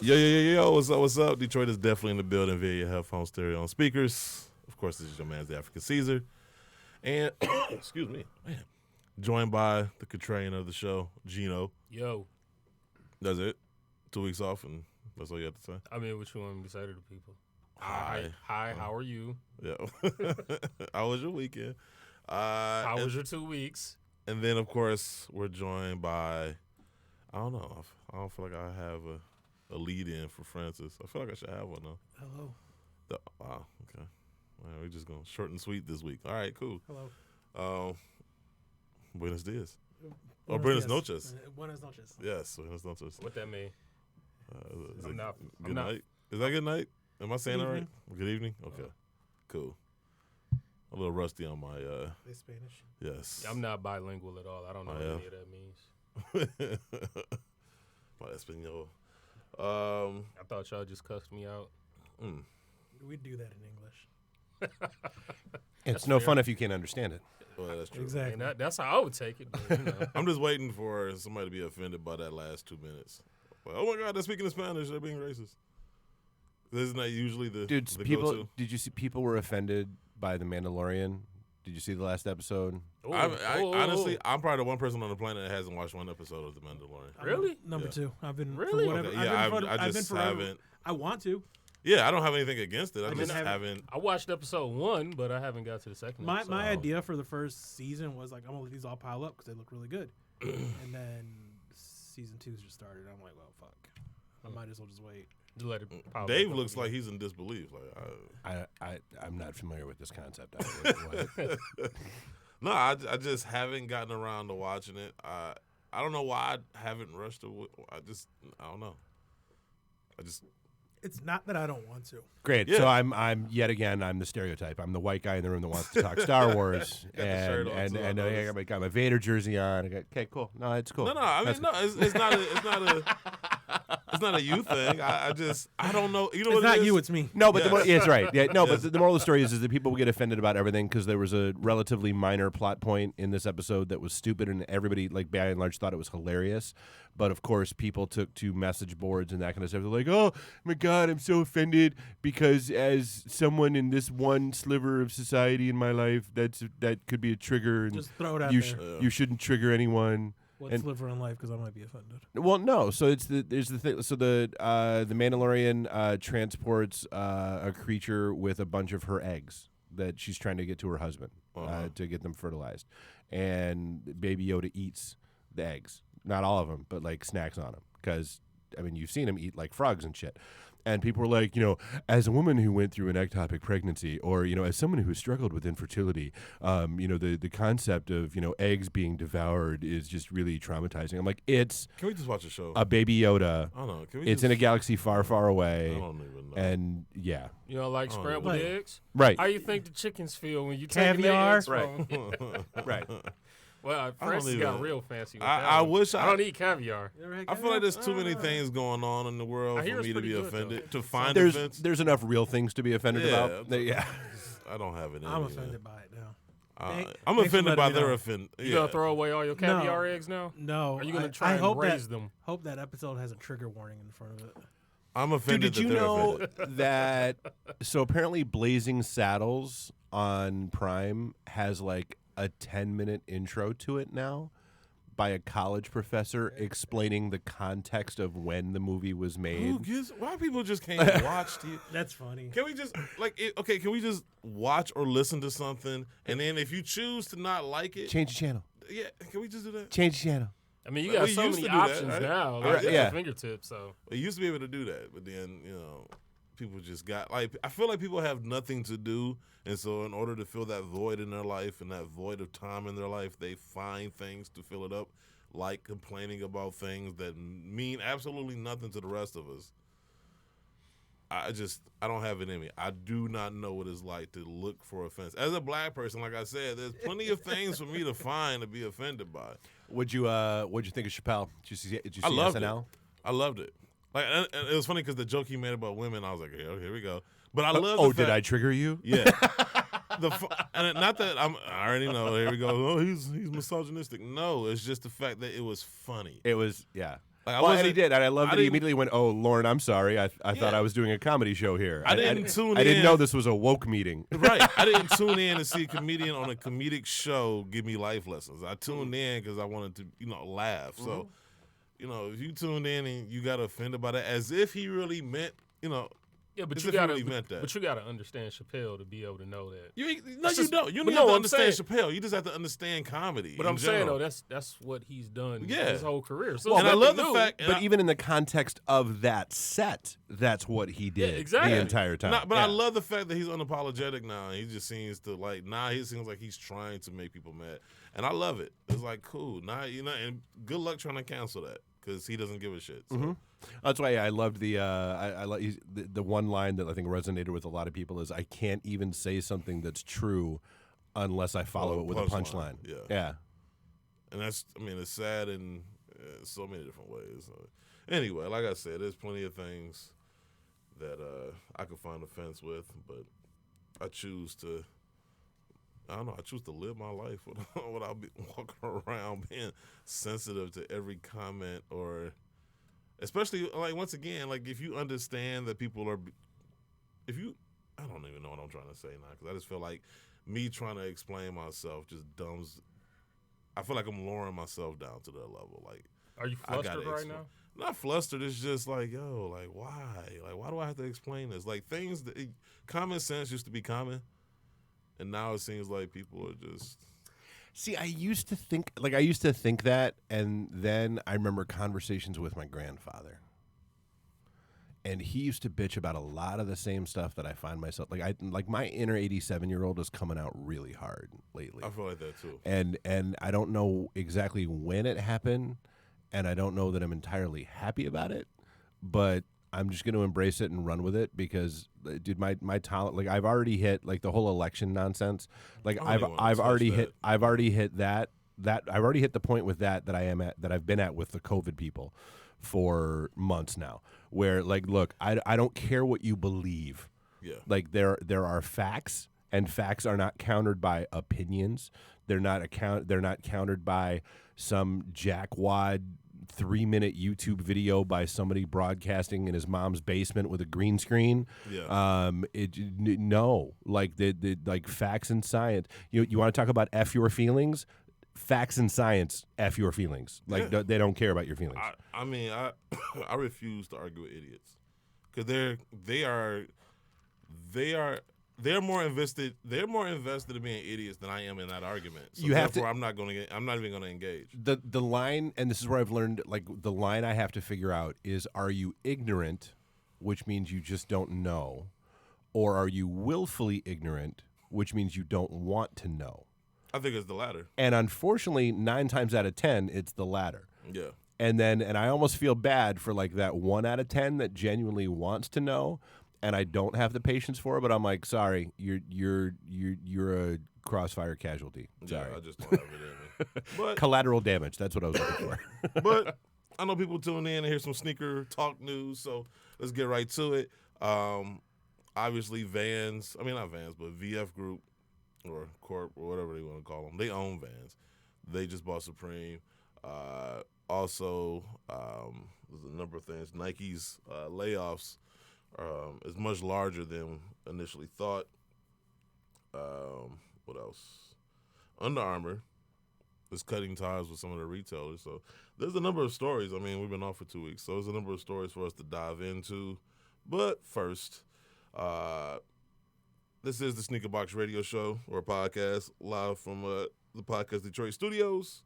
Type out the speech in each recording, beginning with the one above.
Yo, what's up? Detroit is definitely in the building via your headphone stereo on speakers. Of course, this is your man's the African Caesar. And, excuse me, man, joined by the contrarian of the show, Gino. Yo. That's it? 2 weeks off, and that's all you have to say? I mean, what you want me to say to the people? Hi, how are you? Yeah. How was your weekend? How was your 2 weeks? And then, of course, we're joined by, I don't know, I don't feel like I have a lead-in for Francis. I feel like I should have one, though. Hello. Wow, okay. Well, we're just going short and sweet this week. All right, cool. Hello. Buenos dias. Or Buenos noches. Buenos noches. Yes, Buenos noches. What that mean? Good night. Is that good night? Am I saying it right? Good evening? Okay. Cool. A little rusty on my They Spanish. Yes. I'm not bilingual at all. I don't know what any of that means. My Espanol. I thought y'all just cussed me out. We do that in English. It's no fun if you can't understand it. Well, that's true. Exactly. And that's how I would take it. But, you know. I'm just waiting for somebody to be offended by that last 2 minutes. Like, oh my God, they're speaking in Spanish. They're being racist. Isn't that usually the go-to? Did you see people were offended by The Mandalorian? Did you see the last episode? Honestly, I'm probably the one person on the planet that hasn't watched one episode of The Mandalorian. Really? Number two. I've been Really? for whatever. Okay, yeah, I just forever. haven't. I want to. Yeah, I don't have anything against it. I just haven't- haven't. I watched episode 1, but I haven't got to the second My episode. idea for the first season was like I'm gonna let these all pile up because they look really good, and then season 2's just started. I'm like, well, fuck. I might as well just wait. Just let it pile Dave up. looks like he's in disbelief. Like, I'm not familiar with this concept. no, I just haven't gotten around to watching it. I don't know why I haven't rushed to. I don't know. It's not that I don't want to. Great. Yeah. So I'm yet again I'm the stereotype. I'm the white guy in the room that wants to talk Star Wars. Got the shirt on, too, I I noticed. got my Vader jersey on. Okay, cool. No, it's cool. No. I mean, it's not a you thing. I don't know. You know It's what not it is? you. It's me. No, but Yes. it's right. Yeah, no, Yes. but the moral of the story is that people get offended about everything because there was a relatively minor plot point in this episode that was stupid, and everybody, like by and large, thought it was hilarious. But of course, people took to message boards and that kind of stuff. They're like, "Oh my God, I'm so offended because as someone in this one sliver of society in my life, that could be a trigger, and Just throw it out you there. you shouldn't trigger anyone." What's and- liver in life? Because I might be offended. Well, no. So there's the thing. So the Mandalorian transports a creature with a bunch of her eggs that she's trying to get to her husband to get them fertilized, and Baby Yoda eats the eggs. Not all of them, but like snacks on them. Because I mean, you've seen him eat like frogs and shit. And people were like, as a woman who went through an ectopic pregnancy, or as someone who struggled with infertility, the concept of eggs being devoured is just really traumatizing. I'm like, it's Can we just watch a show? a Baby Yoda. I don't know. Can we It's just, in a galaxy far, far I away, don't even know. and yeah, You know, like scrambled Right. eggs? right, How you think the chickens feel when you take Caviar? eggs from them? right. Well, don't Francis got even- real fancy with I that one. wish I don't eat caviar. You ever had I feel like caviar? there's too many things going on in the world I for hear it's me to pretty be good, offended. though. To find There's offense, there's enough real things to be offended Yeah. about. Yeah. I don't have it in I'm me, offended by it now. man. Thanks I'm for offended by letting me their know. offend. You Yeah. gonna throw away all your caviar No. eggs now? No. Are you gonna I try hope and raise them? Hope that episode has a trigger warning in front of it. I'm Dude, offended did you that they're know offended. that? So apparently, Blazing Saddles on Prime has like a 10-minute intro to it now, by a college professor explaining the context of when the movie was made. Why people just can't watch the? That's funny. Can we just Can we just watch or listen to something, and then if you choose to not like it, Change the channel. yeah, can we just do that? Change the channel. I mean, you Well, got we so used many to do that, options right? now. Right, Like, at yeah. your fingertips. So We used to be able to do that, but then people just got I feel like people have nothing to do, and so in order to fill that void in their life and that void of time in their life, they find things to fill it up, like complaining about things that mean absolutely nothing to the rest of us. I don't have it in me. I do not know what it's like to look for offense. As a black person, like I said, there's plenty of things for me to find to be offended by. What'd you think of Chappelle? Did you see I loved SNL? it. I loved it. Like, and it was funny because the joke he made about women, I was like, here we go. But I love. Oh, did I trigger you? Yeah. And not that I already know. Here we go. Oh, he's misogynistic. No, it's just the fact that it was funny. It was, yeah. Like, and he did, and I love that he immediately went, "Oh, Lauren, I'm sorry. I thought I was doing a comedy show here. I didn't know this was a woke meeting." Right. I didn't tune in to see a comedian on a comedic show give me life lessons. I tuned in because I wanted to, laugh. So, if you tuned in and you got offended by that, as if he really meant, Yeah, but as you if he gotta really meant that. But you gotta understand Chappelle to be able to know that. You don't. You don't have to understand Chappelle. You just have to understand comedy. But I'm saying though, that's what he's done his whole career. So and I love the fact. But even in the context of that set, that's what he did the entire time. I love the fact that he's unapologetic now. He just seems to he seems like he's trying to make people mad, and I love it. It's like cool. Now and good luck trying to cancel that because he doesn't give a shit. So. That's why I loved the one line that I think resonated with a lot of people is I can't even say something that's true unless I follow it with a punchline. Yeah. And that's, it's sad in so many different ways. Anyway, like I said, there's plenty of things that I could find offense with, but I choose to live my life without walking around being sensitive to every comment or. Especially, once again, if you understand that people are, I don't even know what I'm trying to say now, because I just feel like me trying to explain myself just dumbs, I feel like I'm lowering myself down to their level. Are you flustered right now? Not flustered, it's just why? Why do I have to explain this? Things that, common sense used to be common, and now it seems like people are just... See, I used to think that, and then I remember conversations with my grandfather, and he used to bitch about a lot of the same stuff that I find myself my inner 87-year-old is coming out really hard lately. I feel like that too, and I don't know exactly when it happened, and I don't know that I'm entirely happy about it, but I'm just going to embrace it and run with it because, dude, my talent, I've already hit the whole election nonsense. I've already hit the point with that I've been at with the COVID people for months now, where look, I don't care what you believe. Yeah. There are facts, and facts are not countered by opinions. They're not countered by some jackwad 3-minute YouTube video by somebody broadcasting in his mom's basement with a green screen. Yeah. Facts and science. You want to talk about F your feelings? Facts and science F your feelings. They don't care about your feelings. I refuse to argue with idiots because they're more invested in being idiots than I am in that argument. So I'm not even going to engage. The line, and this is where I've learned, the line I have to figure out is: are you ignorant, which means you just don't know, or are you willfully ignorant, which means you don't want to know? I think it's the latter. And unfortunately, 9 times out of 10, it's the latter. Yeah. And I almost feel bad for that 1 out of 10 that genuinely wants to know. And I don't have the patience for it, but I'm sorry, you're a crossfire casualty. Sorry. Yeah, I just don't have it in me. But collateral damage. That's what I was looking for. But I know people tune in and hear some sneaker talk news, so let's get right to it. Obviously, not Vans, but VF Group or Corp or whatever they want to call them. They own Vans. They just bought Supreme. Also, there's a number of things. Nike's layoffs. Is much larger than initially thought. What else? Under Armour is cutting ties with some of the retailers. So there's a number of stories. We've been off for 2 weeks, so there's a number of stories for us to dive into. But first, this is the Sneaker Box Radio Show, or podcast, live from the Podcast Detroit studios.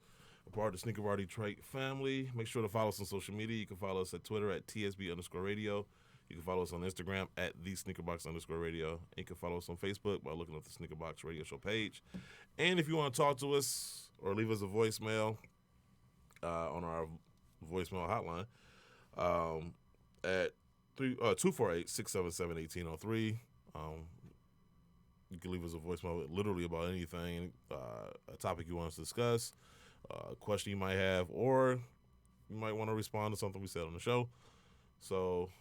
A part of the Sneaker Bar Detroit family. Make sure to follow us on social media. You can follow us at Twitter at TSB_radio. You can follow us on Instagram at @TheSneakerBox_radio. And you can follow us on Facebook by looking up the Sneaker Box Radio Show page. And if you want to talk to us or leave us a voicemail on our voicemail hotline at 248-677-1803. You can leave us a voicemail literally about anything, a topic you want us to discuss, a question you might have, or you might want to respond to something we said on the show. So,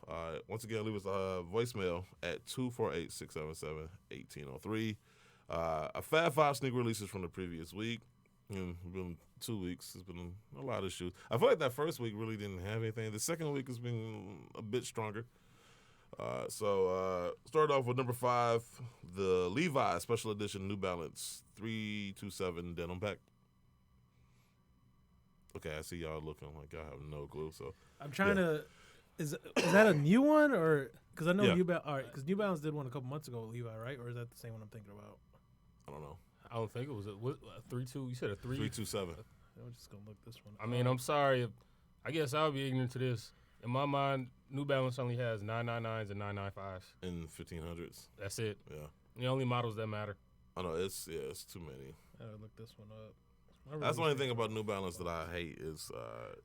once again, leave us a voicemail at 248-677-1803. A Fab 5 sneaker releases from the previous week. And we've been 2 weeks. It's been a lot of shoes. I feel like that first week really didn't have anything. The second week has been a bit stronger. So started off with number 5, the Levi Special Edition New Balance 327 Denim Pack. Okay, I see y'all looking like y'all have no clue. So I'm trying to. Is that a new one or because I know Yeah. New Balance? All right, because New Balance did one a couple months ago with Levi, right? Or is that the same one I'm thinking about? I don't know. I don't think it was a 3-2. You said a 3. 327. I'm just gonna look this one. I mean, I'm sorry. I guess I'll be ignorant to this. In my mind, New Balance only has 999s and 995s. In 1500s. That's it. Yeah. The only models that matter. I know it's too many. I gotta look this one up. That's the only thing about New Balance that I hate is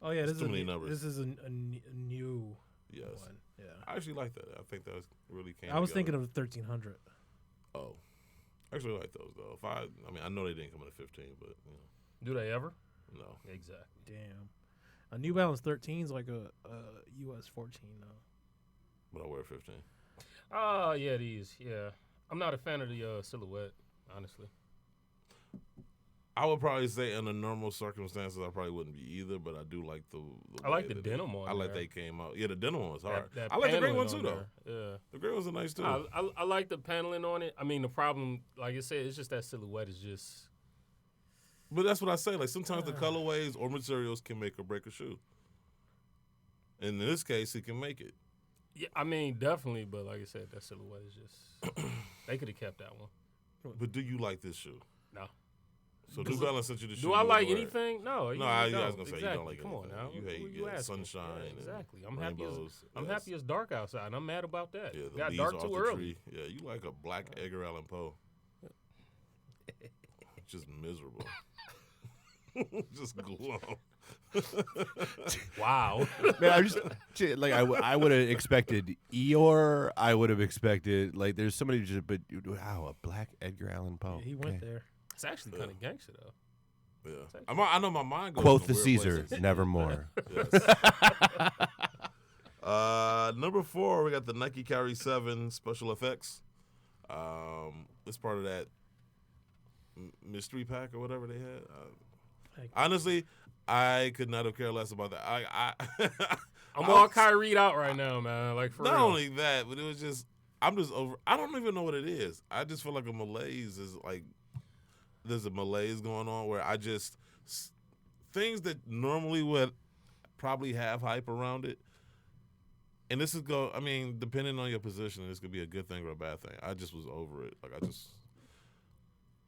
Oh yeah, this too is many a, numbers. This is a new Yes. one. Yeah. I actually like that. I think that really came. I was together. thinking of 1300. Oh, I actually like those though. I mean, I know they didn't come in at 15, but Do they ever? no. Exactly. Damn. A New Balance 13 is like a US 14 though. But I wear 15. Oh, yeah, these. Yeah. I'm not a fan of the silhouette, honestly. I would probably say in the normal circumstances, I probably wouldn't be either, but I do like the I like way the that denim one. I like there. they came out. Yeah, the denim one was hard. That I like the gray paneling one too, on though. there. Yeah. The gray ones are nice too. I like the paneling on it. I mean, the problem, like I said, it's just that silhouette is just. But that's what I say. Like sometimes the colorways or materials can make or break a shoe. And in this case, it can make it. Yeah, I mean, definitely. But like I said, that silhouette is just. They could have kept that one. But do you like this shoe? No. So New Balance sent you the shoe. Do I you like wouldn't wear it. anything? No. No, you I don't. was gonna say you don't like Come on anything. now. You What hate you asking? sunshine. Yeah, and exactly. I'm rainbows. happy as dark outside, and I'm mad about that. Yeah, the Got leaves dark off too the early. tree. Yeah, you like a black Edgar Allan Poe. Just miserable. Just glum. Wow. Man, I'm just like I would have expected Eeyore. I would have expected like there's somebody who just but wow, a black Edgar Allan Poe. Yeah, he went there. It's actually kind of gangster though. Yeah, I know my mind goes. Quote in the weird Caesar, places. nevermore. Yes. Number 4, we got the Nike Carry 7 Special Effects. It's part of that mystery pack or whatever they had. Honestly, I could not have cared less about that. I'm all Kyrie out right now, man. Like for not real. only that, but it was just I'm just over. I don't even know what it is. I just feel like a malaise is like there's a malaise going on where I just things that normally would probably have hype around it. And this is I mean, depending on your position, this could be a good thing or a bad thing. I just was over it. Like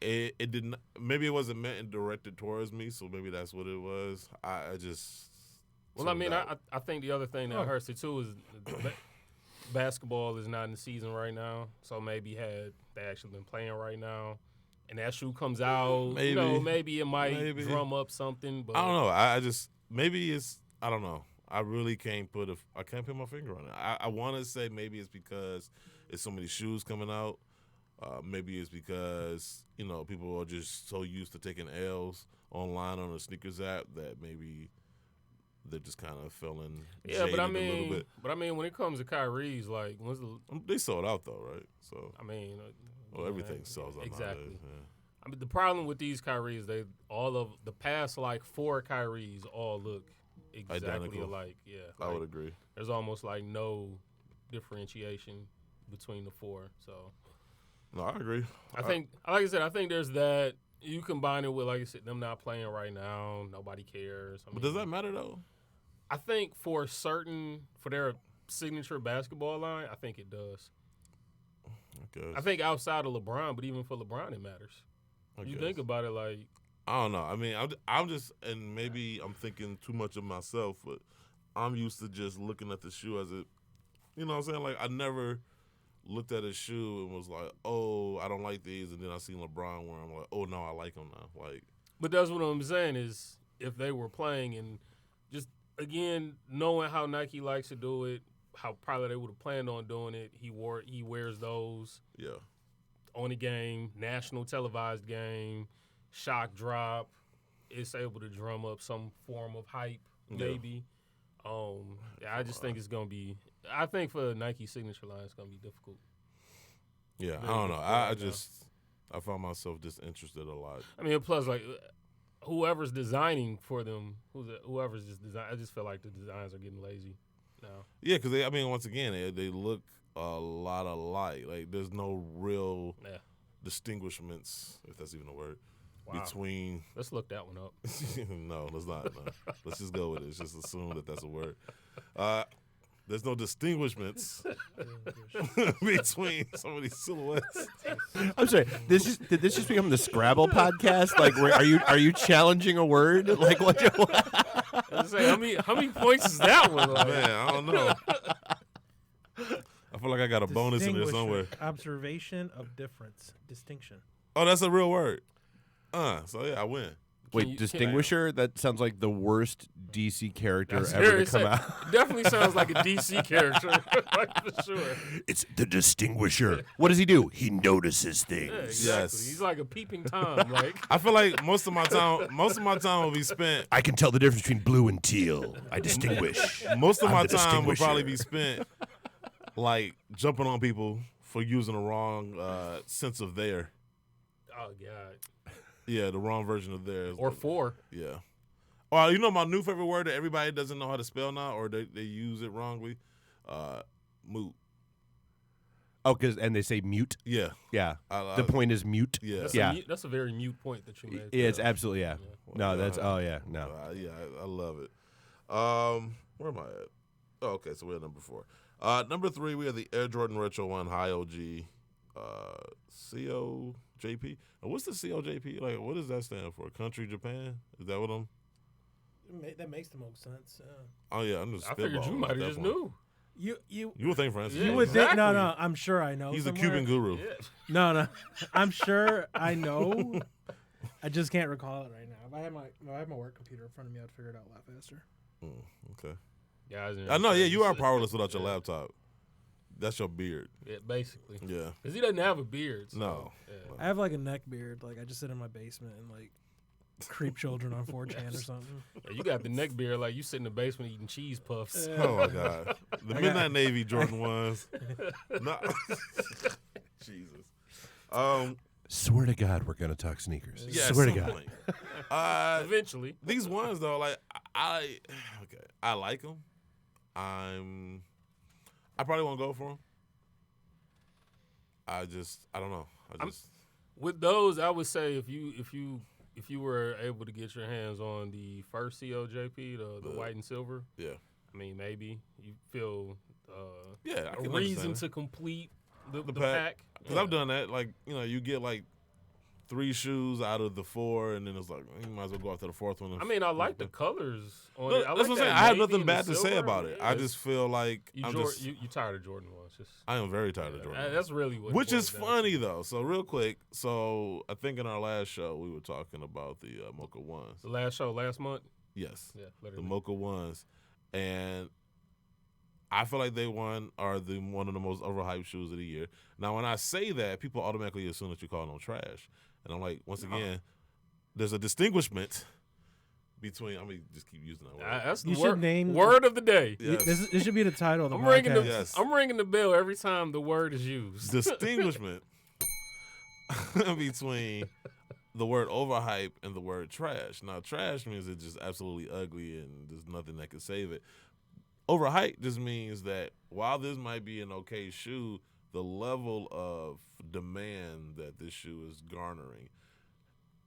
it didn't. Maybe it wasn't meant and directed towards me, so maybe that's what it was. I just. Well, I mean, I think the other thing that hurts it too is basketball is not in the season right now, so maybe had they actually been playing right now, and that shoe comes out, maybe it might drum up something. But I don't know. I just maybe it's I don't know. I really can't put my finger on it. I want to say maybe it's because it's so many shoes coming out. Maybe it's because people are just so used to taking L's online on the sneakers app that maybe they're just kind of feeling jaded a little bit. But I mean, when it comes to Kyrie's, like they sold out though, right? So I mean, everything sells out exactly. nowadays. Yeah. I mean, the problem with these Kyries, all of the past like 4 Kyries all look exactly Identical. alike. Yeah, I would agree. There's almost like no differentiation between the 4. So no, I agree. like I said, I think there's that. You combine it with, like I said, them not playing right now. Nobody cares. But does that matter though? I think for their signature basketball line, I think it does. I think outside of LeBron, but even for LeBron, it matters. You think about it, like I don't know. I mean, I'm just, and maybe I'm thinking too much of myself, but I'm used to just looking at the shoe as it, you know what I'm saying? Like, I never looked at a shoe and was like, oh, I don't like these, and then I seen LeBron wear them, I'm like, oh, no, I like them now. Like, but that's what I'm saying is if they were playing and just, again, knowing how Nike likes to do it, how probably they would have planned on doing it, he wears those on a game, national televised game, shock drop, it's able to drum up some form of hype, maybe. I just think it's going to be – I think for the Nike signature line, it's going to be difficult. Yeah, I don't know. I found myself disinterested a lot. I mean, plus, like, whoever's designing for them, whoever's just design. I just feel like the designs are getting lazy now. Yeah, because once again, they look a lot alike. Like there's no real distinguishments, if that's even a word, between. Let's look that one up. No, let's not. No. Let's just go with it. Let's just assume that that's a word. There's no distinguishments between some of these silhouettes. I'm sorry. Did this just become the Scrabble podcast? Like, are you challenging a word? Like, what? I was say, how many points is that one? Like? Man, I don't know. I feel like I got a bonus in there somewhere. Observation of difference. Distinction. Oh, that's a real word. So yeah, I win. Wait, Distinguisher? That sounds like the worst DC character ever to come out. Definitely sounds like a DC character, for sure. It's the Distinguisher. What does he do? He notices things. Yeah, exactly. Yes. He's like a peeping Tom. Like I feel like most of my time will be spent. I can tell the difference between blue and teal. I distinguish. Most of I'm my the time will Distinguisher. probably be spent like jumping on people for using the wrong sense of there. oh god. Yeah, the wrong version of theirs. Or four. Yeah. Well, you know my new favorite word that everybody doesn't know how to spell now, or they use it wrongly? Moot. Oh, and they say mute. Yeah. Yeah. The point is mute. Yeah. That's a very mute point that you made. Yeah, it's absolutely no. Yeah, I love it. Where am I at? Oh, okay, so we're at number 4. Number 3, we have the Air Jordan Retro 1 High OG COJP. Now, what's the COJP? Like, what does that stand for? Country Japan? Is that what I'm? That makes the most sense. Oh yeah, I'm just. I figured you might have just knew. You would think, Francis. Yeah, you would exactly. think no. I'm sure I know. He's somewhere. a Cuban guru. Yeah. No. I'm sure I know. I just can't recall it right now. If I have my work computer in front of me, I'd figure it out a lot faster. Okay. Yeah, I know. Yeah, you are powerless without your laptop. That's your beard. Yeah, basically. Yeah. Because he doesn't have a beard. So, No. Yeah. I have like a neck beard. Like I just sit in my basement and like creep children on 4chan or something. Yeah, you got the neck beard like you sit in the basement eating cheese puffs. Oh my God. The Midnight Navy Jordan 1s. No. Jesus. Swear to God, we're gonna talk sneakers. Yeah, Swear to at some God. point. Eventually. These ones though, like I like them. I probably won't go for them. I don't know. With those, I would say if you were able to get your hands on the first COJP, the white and silver, yeah. I mean, maybe you feel I a can reason understand to complete the the pack. Because I've done that. Like, you get like 3 shoes out of the 4, and then it's like you might as well go after the 4th one. I mean, I like the colors on No, it. that's what I'm saying. I have nothing bad to say about it. Yeah, I just feel like you tired of Jordan ones. I am very tired of Jordan. That's really what. Which is boils down funny to. though. So real quick, I think in our last show we were talking about the Mocha ones. The last show last month. Yes. Yeah, The literally. Mocha ones, and I feel like they one of the most overhyped shoes of the year. Now, when I say that, people automatically assume that you call them trash, and I'm like, once again, there's a distinguishment between. I'm gonna just keep using that word. That's the You should name word of the day. Yes. This should be the title of the I'm ringing podcast. Yes. I'm ringing the bell every time the word is used. Distinguishment between the word overhype and the word trash. Now, trash means it's just absolutely ugly and there's nothing that can save it. Overhype just means that while this might be an okay shoe, the level of demand that this shoe is garnering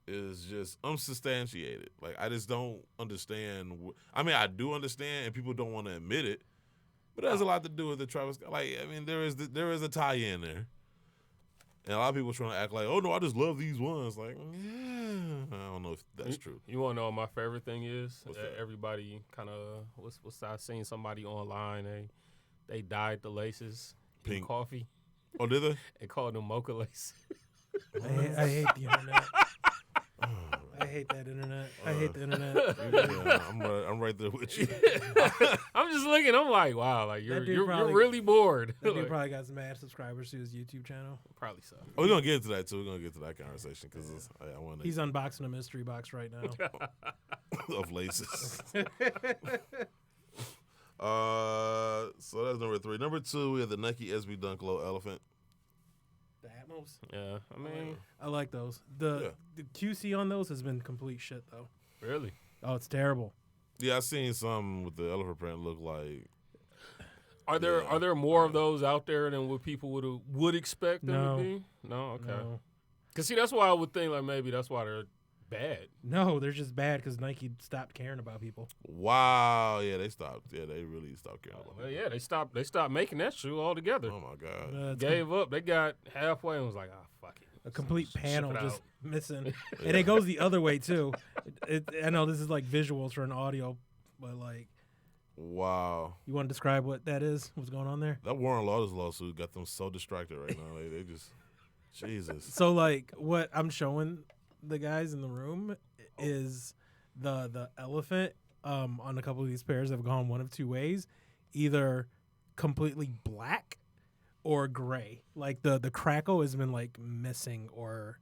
is just unsubstantiated. Like, I just don't understand. I mean, I do understand, and people don't want to admit it, but it has a lot to do with the Travis Scott. Like, I mean, there is a tie-in there. And a lot of people trying to act like, oh, no, I just love these ones. Like, yeah, I don't know if that's true. You want to know what my favorite thing is? What's that? Everybody kind of, I seen somebody online, they dyed the laces Pink. in coffee Oh, did they? and called them mocha laces. I hate the internet. I hate that internet. I hate the internet. Yeah, I'm right there with you. I'm just looking. I'm like, wow, like That dude you're probably- really bored. That dude Like, probably got some mad subscribers to his YouTube channel. probably so. Oh, we're going to get into that, too. We're going to get to that conversation because I want He's unboxing a mystery box right now. of laces. So that's number 3. Number 2, we have the Nike SB Dunk Low Elephant. The Atmos? those. Yeah, I mean, I like those. The QC on those has been complete shit though. Really? Oh, it's terrible. Yeah, I seen some with the elephant print look like. Are there more of those out there than what people would expect them to be? No, okay. No. Cause see, that's why I would think like maybe that's why they're bad. No, they're just bad because Nike stopped caring about people. Wow, yeah, they stopped. Yeah, they really stopped caring about Well, it. yeah, they stopped making that shoe altogether. Oh my god. It's Up. They got halfway and was like, fuck it. a complete panel it just out. missing, and it goes the other way too. I know this is like visuals for an audio, but like, Wow. you want to describe what that is? What's going on there? That Warren Lotus lawsuit got them so distracted right now. They just, Jesus. So like, what I'm showing the guys in the room is the elephant on a couple of these pairs have gone one of two ways, either completely black or gray. Like the crackle has been like missing or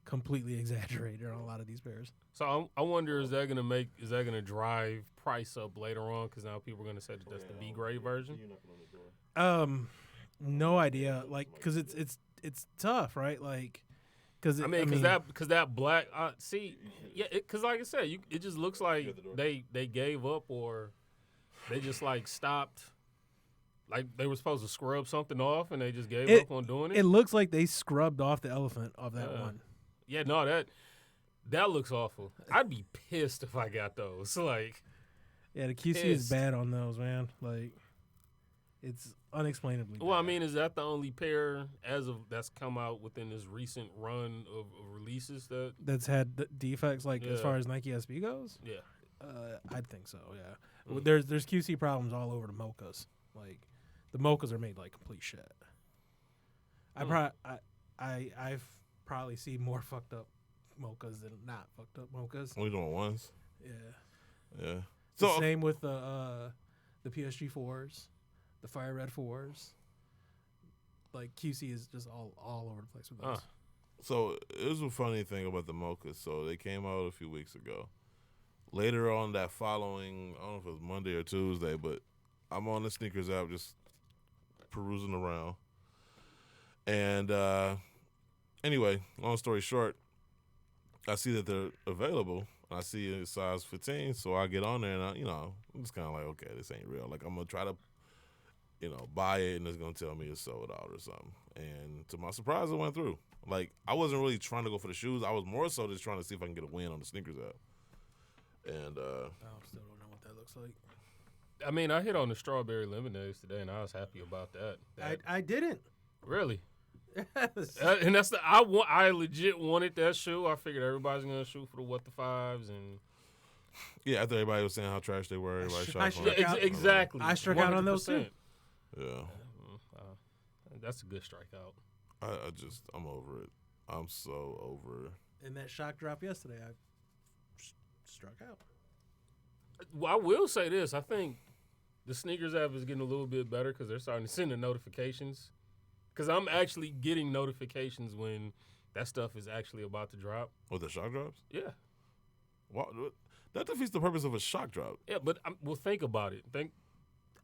completely exaggerated on a lot of these pairs. So I wonder, is that gonna drive price up later on? Because now people are gonna say that that's the B grade version. No idea. Like, cause it's tough, right? Like, cause because that black. Because like I said, it just looks like they gave up or they just like stopped. Like they were supposed to scrub something off and they just gave up on doing it. It looks like they scrubbed off the elephant of that one. Yeah, no, that looks awful. I'd be pissed if I got those. Like, yeah, the QC is bad on those, man. Like, it's unexplainably bad. Well, I mean, is that the only pair that's come out within this recent run of releases that's had defects, like as far as Nike SB goes? Yeah, I'd think so. Yeah, there's QC problems all over the mochas. Like, the mochas are made like complete shit. I've probably seen more fucked up mochas than not fucked up mochas. Only doing ones. Yeah. So same with the PSG 4s, the Fire Red 4s. Like QC is just all over the place with those. So it was a funny thing about the mochas. So they came out a few weeks ago. Later on that following, I don't know if it was Monday or Tuesday, but I'm on the sneakers app just perusing around. And anyway, long story short, I see that they're available. I see a size 15, so I get on there and I'm just kind of like, okay, this ain't real. Like I'm gonna try to, buy it and it's gonna tell me it's sold out or something. And to my surprise, it went through. Like I wasn't really trying to go for the shoes. I was more so just trying to see if I can get a win on the sneakers app. And I still don't know what that looks like. I mean, I hit on the strawberry lemonades today, and I was happy about that. I didn't. Really? Yes. And that's I legit wanted that shoe. I figured everybody's gonna shoot for the what the fives and yeah, after everybody was saying how trash they were, everybody shot for exactly. I struck out on those too. Yeah, that's a good strikeout. I'm over it. I'm so over it. In that shock drop yesterday, I struck out. Well, I will say this. I think the sneakers app is getting a little bit better because they're starting to send the notifications. Because I'm actually getting notifications when that stuff is actually about to drop. What, the shock drops? Yeah. What? That defeats the purpose of a shock drop. Yeah, but well, think about it.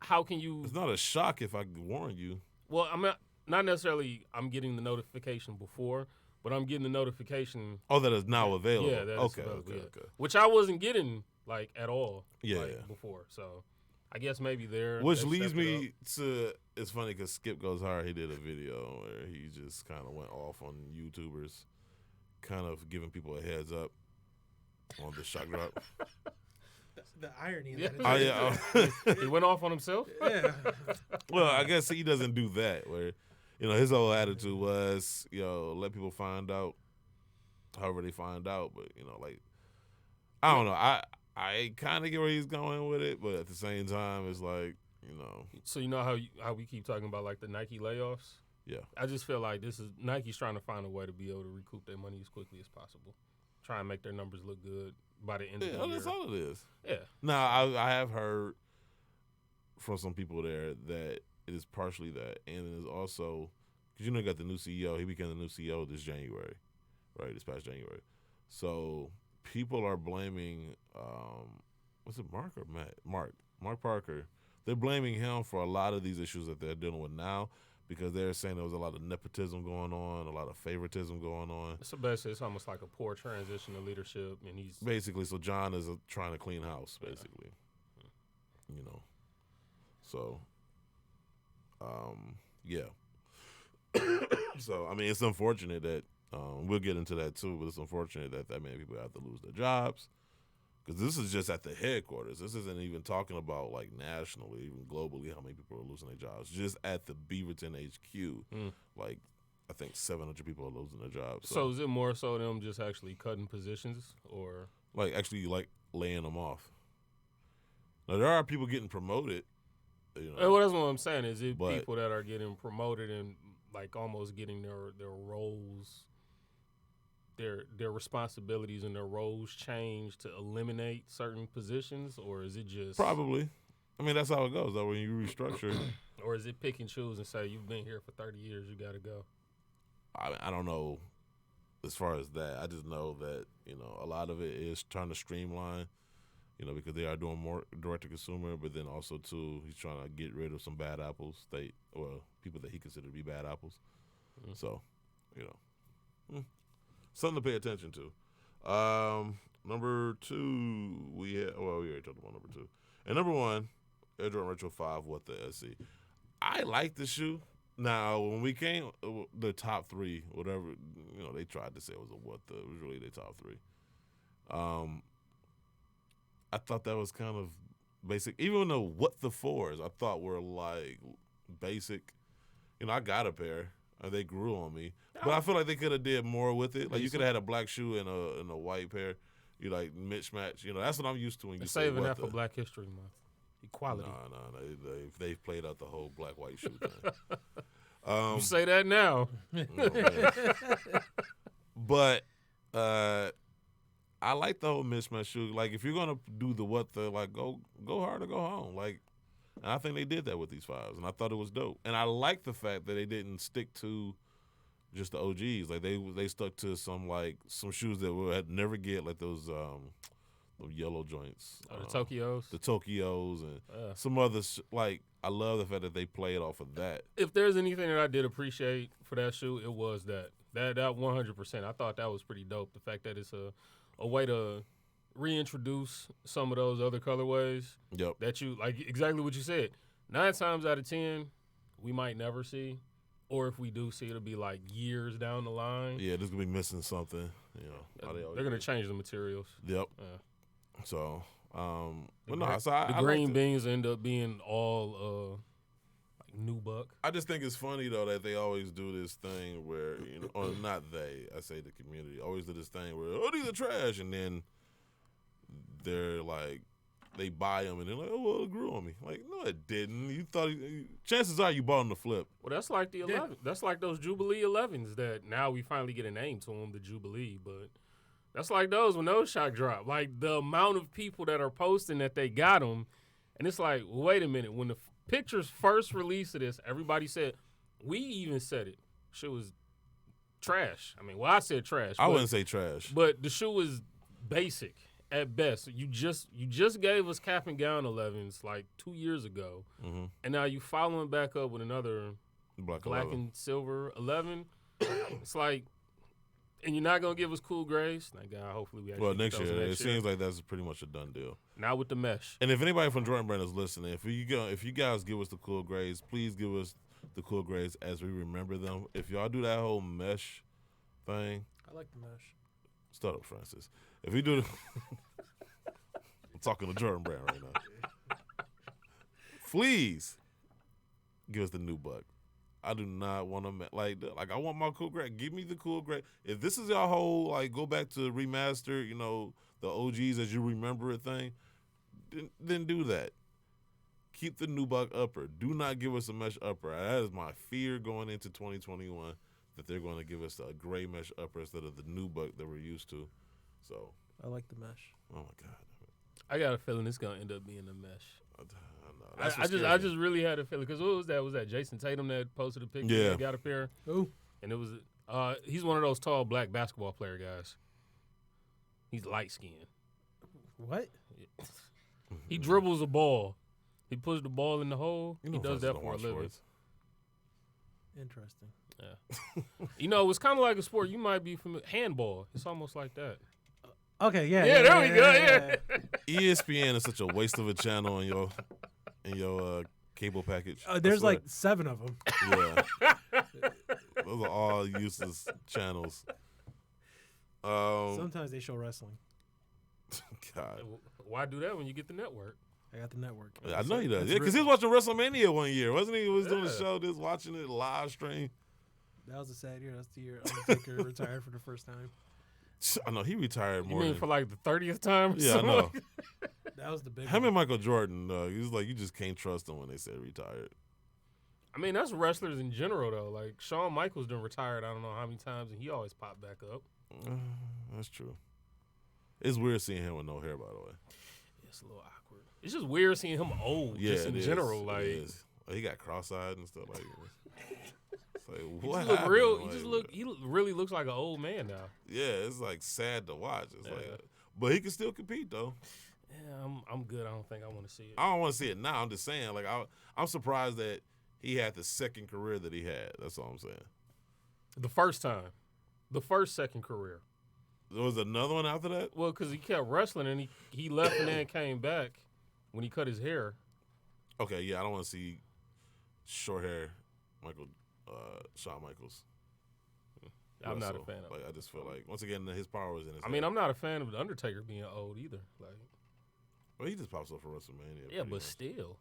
How can you? It's not a shock if I warn you. Well, I'm not necessarily. I'm getting the notification before, but I'm getting the notification. Oh, that is now available. Yeah, that is available. Okay. Which I wasn't getting like at all. Yeah, before. So, I guess maybe there. Which leads me to. It's funny because Skip Goes Hard. He did a video where he just kind of went off on YouTubers, kind of giving people a heads up on the shock drop. The irony of that. He went off on himself? Yeah. Well, I guess he doesn't do that. Where, his whole attitude was, let people find out however they find out. But, I don't know. I kind of get where he's going with it. But at the same time, it's like, So how we keep talking about, like, the Nike layoffs? Yeah. I just feel like Nike's trying to find a way to be able to recoup their money as quickly as possible. Try and make their numbers look good by the end of the year. That's all it is. Yeah. Now, I have heard from some people there that it is partially that, and it is also because you got the new CEO. He became the new CEO this January, right? This past January. So people are blaming, was it Mark or Matt? Mark Parker. They're blaming him for a lot of these issues that they're dealing with now because they're saying there was a lot of nepotism going on, a lot of favoritism going on. So basically, it's almost like a poor transition to leadership, and he's basically, so John is trying to clean house, basically. You know, so yeah. So I mean, it's unfortunate that we'll get into that too, but it's unfortunate that many people have to lose their jobs. Because this is just at the headquarters. This isn't even talking about like nationally, even globally, how many people are losing their jobs. Just at the Beaverton HQ, like I think 700 people are losing their jobs. So is it more so them just actually cutting positions, or like actually like laying them off? Now there are people getting promoted. You know, well, that's what I'm saying. Is it people that are getting promoted and like almost getting their roles, their responsibilities and their roles changed to eliminate certain positions, or is it just probably? I mean, that's how it goes though when you restructure. Or is it pick and choose and say you've been here for 30 years, you got to go? I don't know as far as that. I just know that a lot of it is trying to streamline. Because they are doing more direct to consumer, but then also too, he's trying to get rid of some bad apples, people that he considered to be bad apples. So, something to pay attention to. Number 2, we already talked about number 2, and number 1, Air Jordan Retro 5. What the SC? I like the shoe. Now, when we came, the top 3, whatever they tried to say it was it was really the top 3. I thought that was kind of basic. Even though what the 4s I thought were like basic. I got a pair. They grew on me. But I feel like they could have did more with it. Like you could have had a black shoe and a white pair. You like mismatch. That's what I'm used to when you say saving that for Black History Month. Equality. No. They've played out the whole black white shoe thing. You say that now. But I like the whole mismatch shoe. Like, if you're gonna do the go hard or go home. Like, and I think they did that with these 5s, and I thought it was dope. And I like the fact that they didn't stick to just the OGs. Like they stuck to some shoes that we'd never get, like those yellow joints, the Tokyos, and some others. Like, I love the fact that they played off of that. If there's anything that I did appreciate for that shoe, it was that 100%. I thought that was pretty dope. The fact that it's a way to reintroduce some of those other colorways. Yep. That you like, exactly what you said. 9 times out of 10, we might never see, or if we do see, it'll be like years down the line. Yeah, this gonna be missing something. They're gonna change the materials. Yep. So, the green beans end up being all nubuck. I just think it's funny though that they always do this thing where or not they, I say the community always do this thing where these are trash, and then they're like they buy them and they're like, well, it grew on me. Like, no, it didn't. You thought chances are you bought them to flip. Well, that's like the 11. That's like those Jubilee 11s that now we finally get a name to them, the Jubilee, but. That's like those when those shock drop. Like, the amount of people that are posting that they got them, and it's like, wait a minute. When the pictures first released of this, everybody said, we even said it. Shoe was trash. I mean, well, I said trash. I wouldn't say trash. But the shoe was basic at best. You just gave us cap and gown 11s like 2 years ago, and now you following back up with another black and silver 11. It's like, and you're not gonna give us cool grays. Thank God. Hopefully we actually next year. It seems like that's pretty much a done deal. Now with the mesh. And if anybody from Jordan Brand is listening, if you guys give us the cool grays, please give us the cool grays as we remember them. If y'all do that whole mesh thing, I like the mesh. Start up, Francis. If we do, I'm talking to Jordan Brand right now. Please give us the new buck. I do not want to like I want my cool gray. Give me the cool gray. If this is your whole go back to remaster, the OGs as you remember it thing, then do that. Keep the nubuck upper. Do not give us a mesh upper. That is my fear going into 2021, that they're going to give us a gray mesh upper instead of the nubuck that we're used to. So I like the mesh. Oh my God. I got a feeling it's gonna end up being a mesh. I just really had a feeling, because what was that? Was that Jason Tatum that posted a picture? Yeah. That got a pair. Ooh. And it was he's one of those tall black basketball player guys. He's light skinned. What? He dribbles a ball. He puts the ball in the hole. He does that for a living. Interesting. Yeah. You know, it's kind of like a sport you might be familiar. Handball. It's almost like that. Okay, yeah. Yeah, there we go. Yeah. ESPN is such a waste of a channel in your cable package. There's like 7 of them. Yeah. Those are all useless channels. Sometimes they show wrestling. God. Why do that when you get the network? I got the network. I know he does. That's Yeah, because he was watching WrestleMania one year, wasn't he? He was doing a Yeah. show, just watching it live stream. That was a sad year. That's the year Undertaker retired for the first time. I know he retired You more. mean for like the 30th time? Or Yeah, I something? know. That was the big Him one. and Michael Jordan, he was like, you just can't trust him when they said retired. I mean, that's wrestlers in general, though. Like, Shawn Michaels done retired I don't know how many times, and he always popped back up. That's true. It's weird seeing him with no hair, by the way. It's a little awkward. It's just weird seeing him old, Yeah, just in it is. general. It Like, is. He got cross-eyed and stuff like it's like, he what just look happened? real. Like, He really looks like an old man now. yeah, it's like sad to watch. It's Yeah. like, but he can still compete though. Yeah, I'm good. I don't think I want to see it. I don't want to see it now. I'm just saying, like, I'm surprised that he had the second career that he had. That's all I'm saying. The first time, second career. There was another one after that. Well, because he kept wrestling and he left and then came back when he cut his hair. Okay, yeah, I don't want to see short hair Shawn Michaels. I'm not a wrestle. fan of Like, it. I just feel like once again his power was in his. I mean, head. I'm not a fan of the Undertaker being old either. Like, Well, he just pops up for WrestleMania. yeah, pretty but much. still.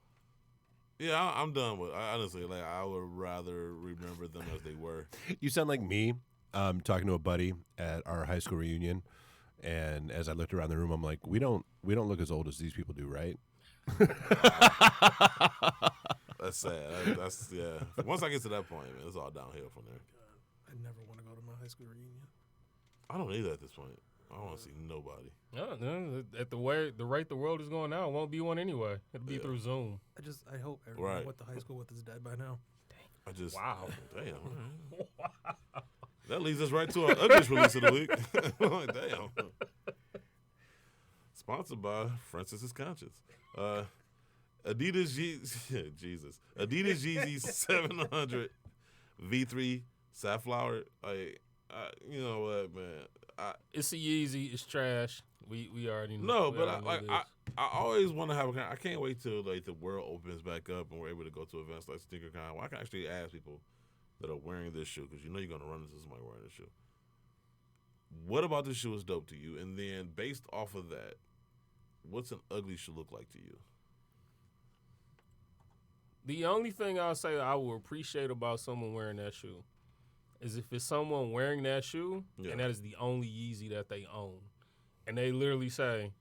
Yeah, I'm done with. Honestly, like I would rather remember them as they were. You sound like me talking to a buddy at our high school reunion, and as I looked around the room, I'm like, we don't look as old as these people do, right? That's sad. That's yeah. Once I get to that point, man, it's all downhill from there. I never want to go to my high school reunion. I don't either at this point. I don't want to see nobody. No, at the rate the world is going now, it won't be one anyway. It'll be through Zoom. I hope everyone Right. went to high school with is dead by now. I just Wow. Damn. That leads us right to our ugliest release of the week. Damn. Sponsored by Francis's Conscience. Adidas Jesus. Adidas Yeezy 700 V3 Safflower. Like, you know what, man? It's a Yeezy. It's trash. We already know. No, we but already know this. I always want to have I can't wait till like the world opens back up and we're able to go to events like SneakerCon. Well, I can actually ask people that are wearing this shoe because you know you're gonna run into somebody wearing this shoe. What about this shoe is dope to you? And then based off of that, what's an ugly shoe look like to you? The only thing I'll say I will appreciate about someone wearing that shoe is if it's someone wearing that shoe and that is the only Yeezy that they own. And they literally say,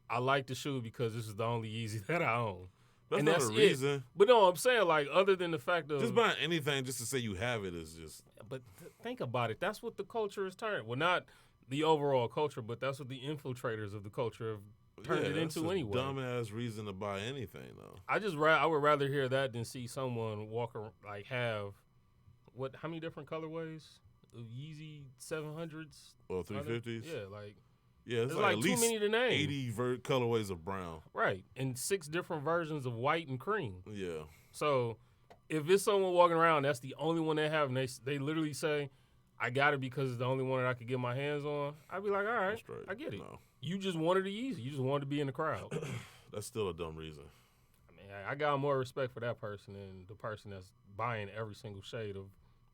I like the shoe because this is the only Yeezy that I own. That's and not that's a reason. But no, I'm saying, like, other than the fact of Just buying anything just to say you have it is just. But think about it. That's what the culture is turned. Well, not the overall culture, but that's what the infiltrators of the culture have turned it that's into a anyway. Dumbass reason to buy anything though. I would rather hear that than see someone walk around, like have how many different colorways of Yeezy 700s Or 350s. Yeah, like Yeah, it's there's like like at too least many to name. 80 colorways of brown. Right, and 6 different versions of white and cream. Yeah. So if it's someone walking around, that's the only one they have, and they literally say, I got it because it's the only one that I could get my hands on, I'd be like, all right, Straight. I get it. No. You just wanted to use it. You just wanted to be in the crowd. That's still a dumb reason. I mean, I got more respect for that person than the person that's buying every single shade of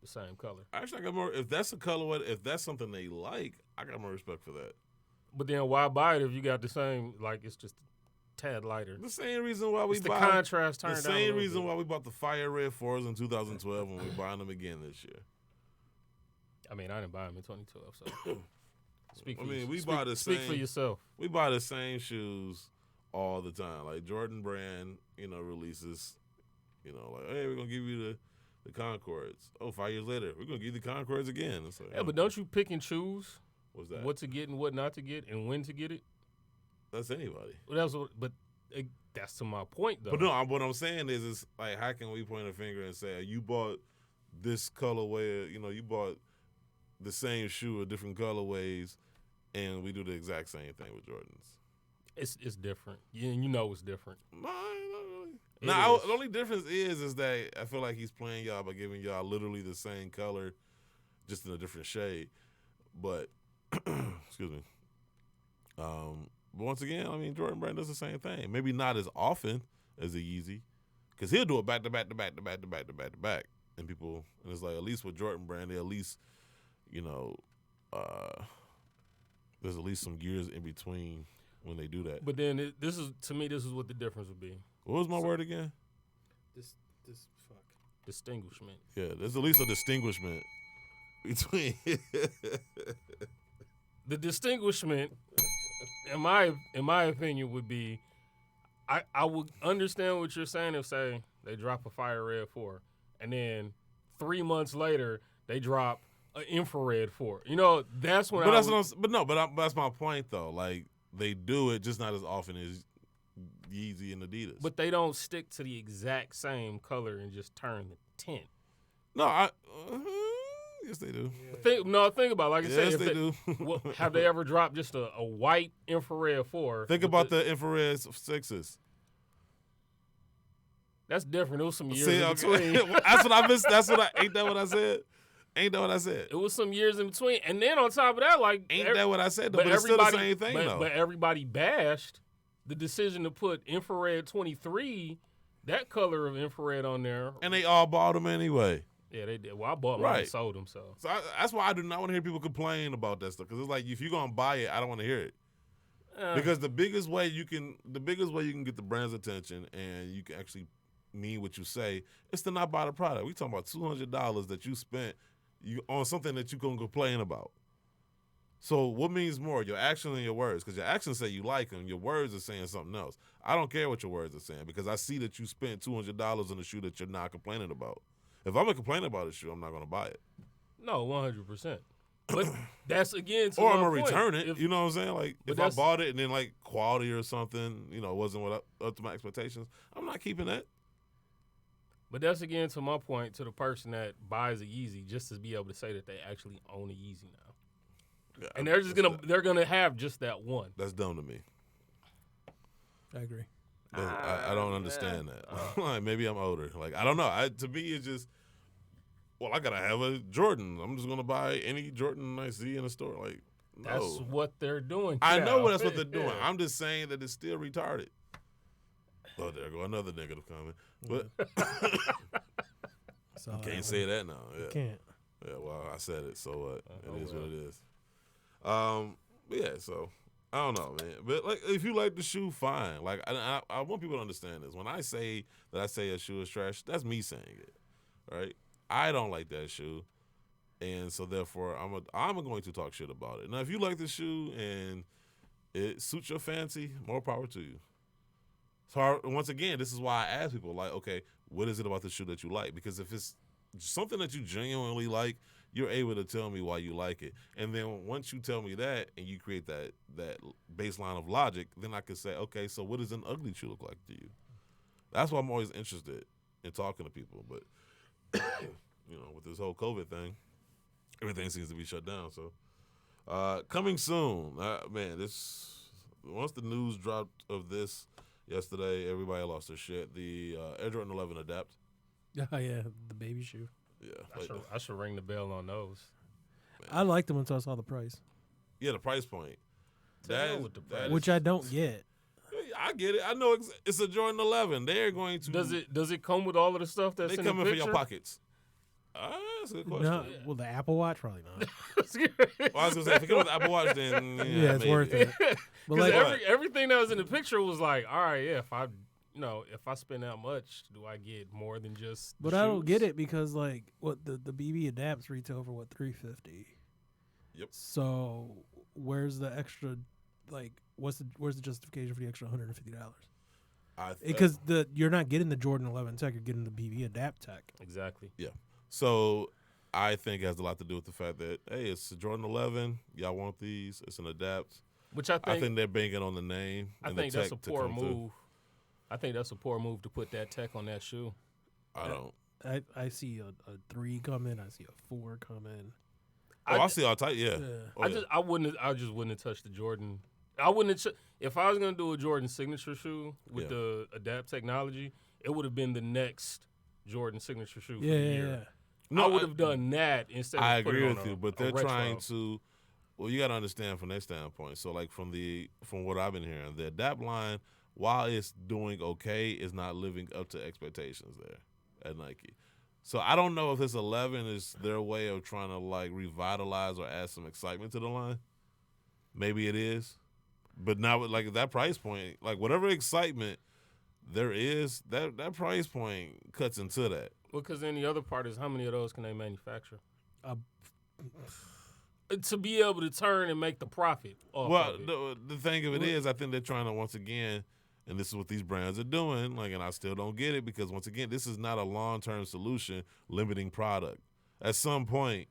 the same color. Actually, I got more. If that's a colorway, if that's something they like, I got more respect for that. But then why buy it if you got the same, like it's just a tad lighter? The same reason why we It's the buy contrast turned the down a same little reason bit. why we bought the Fire Red 4s in 2012 when we're buying them again this year. I mean, I didn't buy them in 2012, so speak for speak for yourself. We buy the same shoes all the time. Like Jordan Brand, releases, like, hey, we're gonna give you the Concords. Oh, 5 years later, we're gonna give you the Concords again. It's like, Yeah, but don't you pick and choose what's that? what to get and what not to get and when to get it? That's anybody. Well, that's to my point, though. But no, what I'm saying is like, how can we point a finger and say you bought this colorway? You bought the same shoe with different colorways, and we do the exact same thing with Jordans. It's different. You know it's different. No, not really. Now, the only difference is that I feel like he's playing y'all by giving y'all literally the same color, just in a different shade. But, excuse me. But once again, I mean, Jordan Brand does the same thing. Maybe not as often as a Yeezy, because he'll do it back to back to back to back to back to back to back. And it's like, at least with Jordan Brand, they at least, you know, there's at least some years in between when they do that. But then this is what the difference would be. What was my word again? Distinguishment. Yeah, there's at least a distinguishment between. The distinguishment, in my opinion, would be, I would understand what you're saying if, say, they drop a Fire Red 4, and then 3 months later they drop an Infrared 4. You know, that's when. That's my point though. Like, they do it, just not as often as Yeezy and Adidas. But they don't stick to the exact same color and just turn the tint. No, yes they do. Think about it. Like I said, yes, they do. Have they ever dropped just a white Infrared 4? Think about the Infrared 6s. That's different. It was some years in between. That's what I missed. Ain't that what I said? Ain't that what I said? It was some years in between. And then on top of that, like... Ain't that what I said? But it's still the same thing, though. But everybody bashed the decision to put Infrared 23, that color of infrared on there. And they all bought them anyway. Yeah, they did. Well, I bought mine and sold them, so. That's why I do not want to hear people complain about that stuff. Because it's like, if you're going to buy it, I don't want to hear it. Because the biggest way you can get the brand's attention and you can actually mean what you say, is to not buy the product. We talking about $200 that you spent on something that you can complain about. So what means more, your actions and your words? Because your actions say you like them, your words are saying something else. I don't care what your words are saying because I see that you spent $200 on a shoe that you're not complaining about. If I'm going to complain about a shoe, I'm not going to buy it. No, 100%. But that's, again, or I'm going to return it. You know what I'm saying? Like, if I bought it and then, like, quality or something, you know, wasn't up to my expectations, I'm not keeping that. But that's, again, to my point, to the person that buys a Yeezy just to be able to say that they actually own a Yeezy now. Yeah, and they're gonna have just that one. That's dumb to me. I agree. I don't understand that. Like, maybe I'm older. Like, I don't know. To me, it's just, well, I gotta have a Jordan. I'm just gonna buy any Jordan I see in a store. Like, no. That's what they're doing. I know that's what they're doing. Yeah. I'm just saying that it's still retarded. Oh, there go another negative comment. But can't say that now. Yeah. You can't. Yeah, well, I said it, so what? It is what it is. Yeah, so I don't know, man. But like, if you like the shoe, fine. Like, I want people to understand this. When I say a shoe is trash, that's me saying it, right? I don't like that shoe, and so therefore I'm going to talk shit about it. Now, if you like the shoe and it suits your fancy, more power to you. So once again, this is why I ask people, like, okay, what is it about the shoe that you like? Because if it's something that you genuinely like, you're able to tell me why you like it. And then once you tell me that and you create that baseline of logic, then I can say, okay, so what does an ugly shoe look like to you? That's why I'm always interested in talking to people. But, you know, with this whole COVID thing, everything seems to be shut down. So coming soon. Man, once the news dropped of this yesterday, everybody lost their shit. The Air Jordan 11 Adapt. Oh, yeah, the baby shoe. Yeah, I should ring the bell on those. Man. I liked them until I saw the price. Yeah, the price point. Which I don't get. I get it. I know it's a Jordan 11. They're going to. Does it come with all of the stuff that's in the picture? They come in for your pockets. That's a good question. No, well, the Apple Watch probably not. Well, I was gonna say if it comes with the Apple Watch, then yeah, it's worth it. But like, everything that was in the picture was like, all right, yeah, if I spend that much, do I get more than just? But I don't get it because like what the BB Adapts retail for what $350. Yep. So where's the extra? Like, where's the justification for the extra $150? Because you're not getting the Jordan 11 tech, you're getting the BB Adapt tech. Exactly. Yeah. So I think it has a lot to do with the fact that, hey, it's a Jordan 11. Y'all want these? It's an Adapt. Which I think they're banking on the name. I think that's a poor move. I think that's a poor move to put that tech on that shoe. I don't. I see a 3 come in. I see a 4 come in. I see all type. Yeah. I just wouldn't have touched the Jordan. I wouldn't have. If I was gonna do a Jordan signature shoe with the Adapt technology, it would have been the next Jordan signature shoe for Yeah, the yeah, year. yeah. No, I would have done that instead of I putting agree on with a- you, but a they're retro. trying to. Well, you got to understand from their standpoint. So, like from what I've been hearing, the Adapt line, while it's doing okay, is not living up to expectations there at Nike. So I don't know if this 11 is their way of trying to like revitalize or add some excitement to the line. Maybe it is, but now with like that price point, like whatever excitement there is, that price point cuts into that. Well, because then the other part is how many of those can they manufacture? To be able to turn and make the profit off of it. The thing of it is, I think they're trying to once again, and this is what these brands are doing. Like, and I still don't get it because once again, this is not a long-term solution. Limiting product at some point,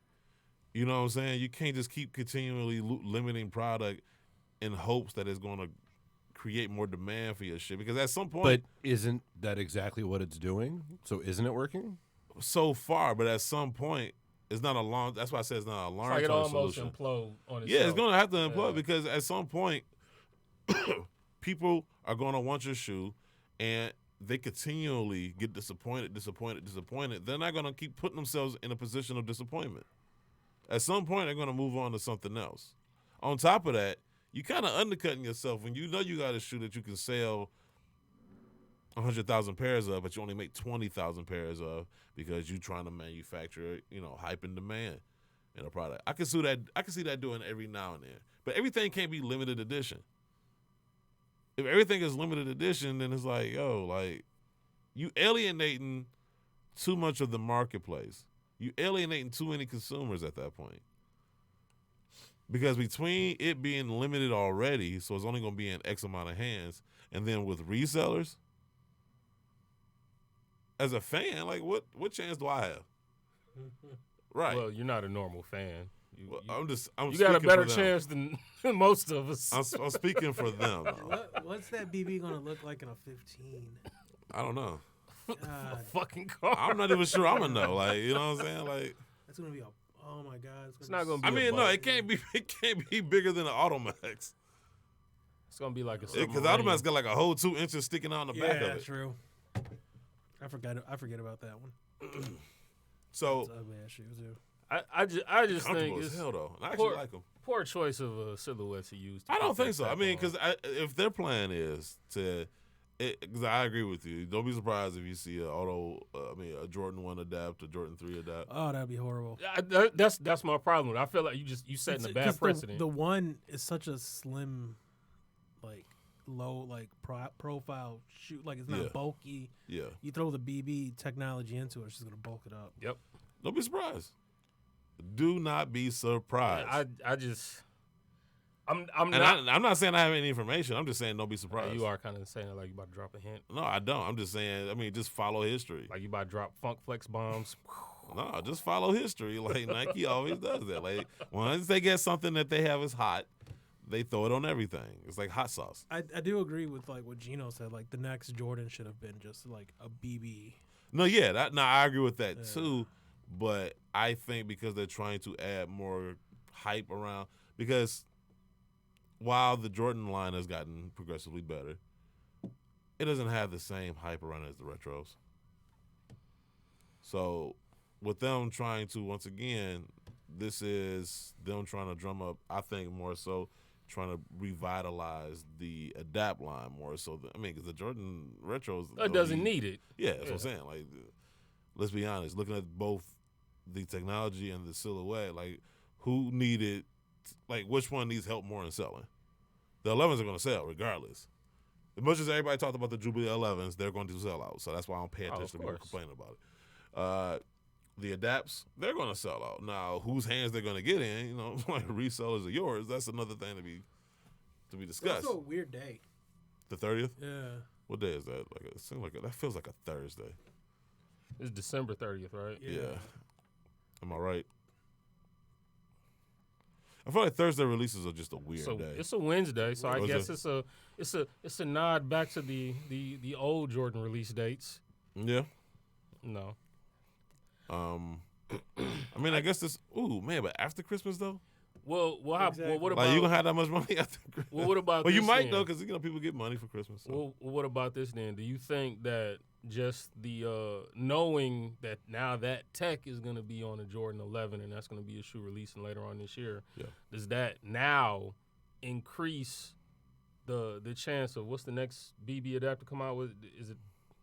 you know what I'm saying? You can't just keep continually limiting product in hopes that it's going to create more demand for your shit. Because at some point, But isn't that exactly what it's doing? So isn't it working? so far, but at some point. It's not a long. That's why I said it's not a long-term Like it almost solution. implode on itself. Yeah, it's going to have to implode because at some point, people are going to want your shoe, and they continually get disappointed. They're not going to keep putting themselves in a position of disappointment. At some point, they're going to move on to something else. On top of that, you kind of undercutting yourself when you know you got a shoe that you can sell 100,000 pairs of, but you only make 20,000 pairs of because you're trying to manufacture, hype and demand in a product. I can see that doing every now and then, but everything can't be limited edition. If everything is limited edition, then it's like, you alienating too much of the marketplace. You alienating too many consumers at that point. Because between it being limited already, so it's only going to be in X amount of hands, and then with resellers. As a fan, like what chance do I have? Right. Well, you're not a normal fan. You got a better chance than most of us. I'm speaking for them. What's that BB gonna look like in a 15? I don't know. A fucking car. I'm not even sure I'm gonna know. Like, you know what I'm saying? Like, that's gonna be oh my god. It's not gonna be. I mean, no, it can't be bigger than an Automax. It's gonna be like a. Because Automax got like a whole 2 inches sticking out in the back of it. Yeah, true. I forget about that one. So that's ugly ass shoe too. I just think as it's hell though. I actually like them. Poor choice of a silhouette to use. I don't think so. I mean, because if their plan is to, because I agree with you. Don't be surprised if you see a Jordan 1 adapt, a Jordan 3 adapt. Oh, that'd be horrible. That's my problem. I feel like you setting a bad precedent. The one is such a slim, like low, like profile shoe. Like it's not bulky. Yeah. You throw the BB technology into it, it's just gonna bulk it up. Yep. Don't be surprised. Do not be surprised. I'm not saying I have any information. I'm just saying don't be surprised. You are kind of saying it like you about to drop a hint. No, I don't. I'm just saying. I mean, just follow history. Like you about to drop Funk Flex bombs. No, just follow history. Like Nike always does that. Like once they get something that they have is hot, they throw it on everything. It's like hot sauce. I do agree with like what Gino said. Like the next Jordan should have been just like a BB. No, yeah, I agree with that too. But I think because they're trying to add more hype around, because while the Jordan line has gotten progressively better, it doesn't have the same hype around it as the retros. So with them trying to, once again, this is them trying to drum up, I think more so trying to revitalize the Adapt line more so. Because the Jordan retros. It doesn't need it. Yeah, that's what I'm saying. Like, let's be honest, looking at both the technology and the silhouette, like who needed, like which one needs help more in selling? The 11s are going to sell regardless. As much as everybody talked about the Jubilee 11s, they're going to sell out. So that's why I don't pay attention to people complaining about it. The Adapts, they're going to sell out. Now, whose hands they're going to get in, like resellers of yours, that's another thing to be discussed. It's also a weird day. The 30th? Yeah. What day is that? Like it seems like that feels like a Thursday. It's December 30th, right? Yeah. Am I right? I feel like Thursday releases are just a weird day. It's a Wednesday, so I guess it's a nod back to the old Jordan release dates. Yeah. No. I mean, I guess this. Ooh, man, but after Christmas though. Well, what about? Like you gonna have that much money after Christmas? Well, what about? Well, you this might then? though, because people get money for Christmas. So. Well, what about this then? Do you think that just the knowing that now that tech is going to be on a Jordan 11 and that's going to be a shoe releasing later on this year, does that now increase the chance of what's the next BB adapter come out with?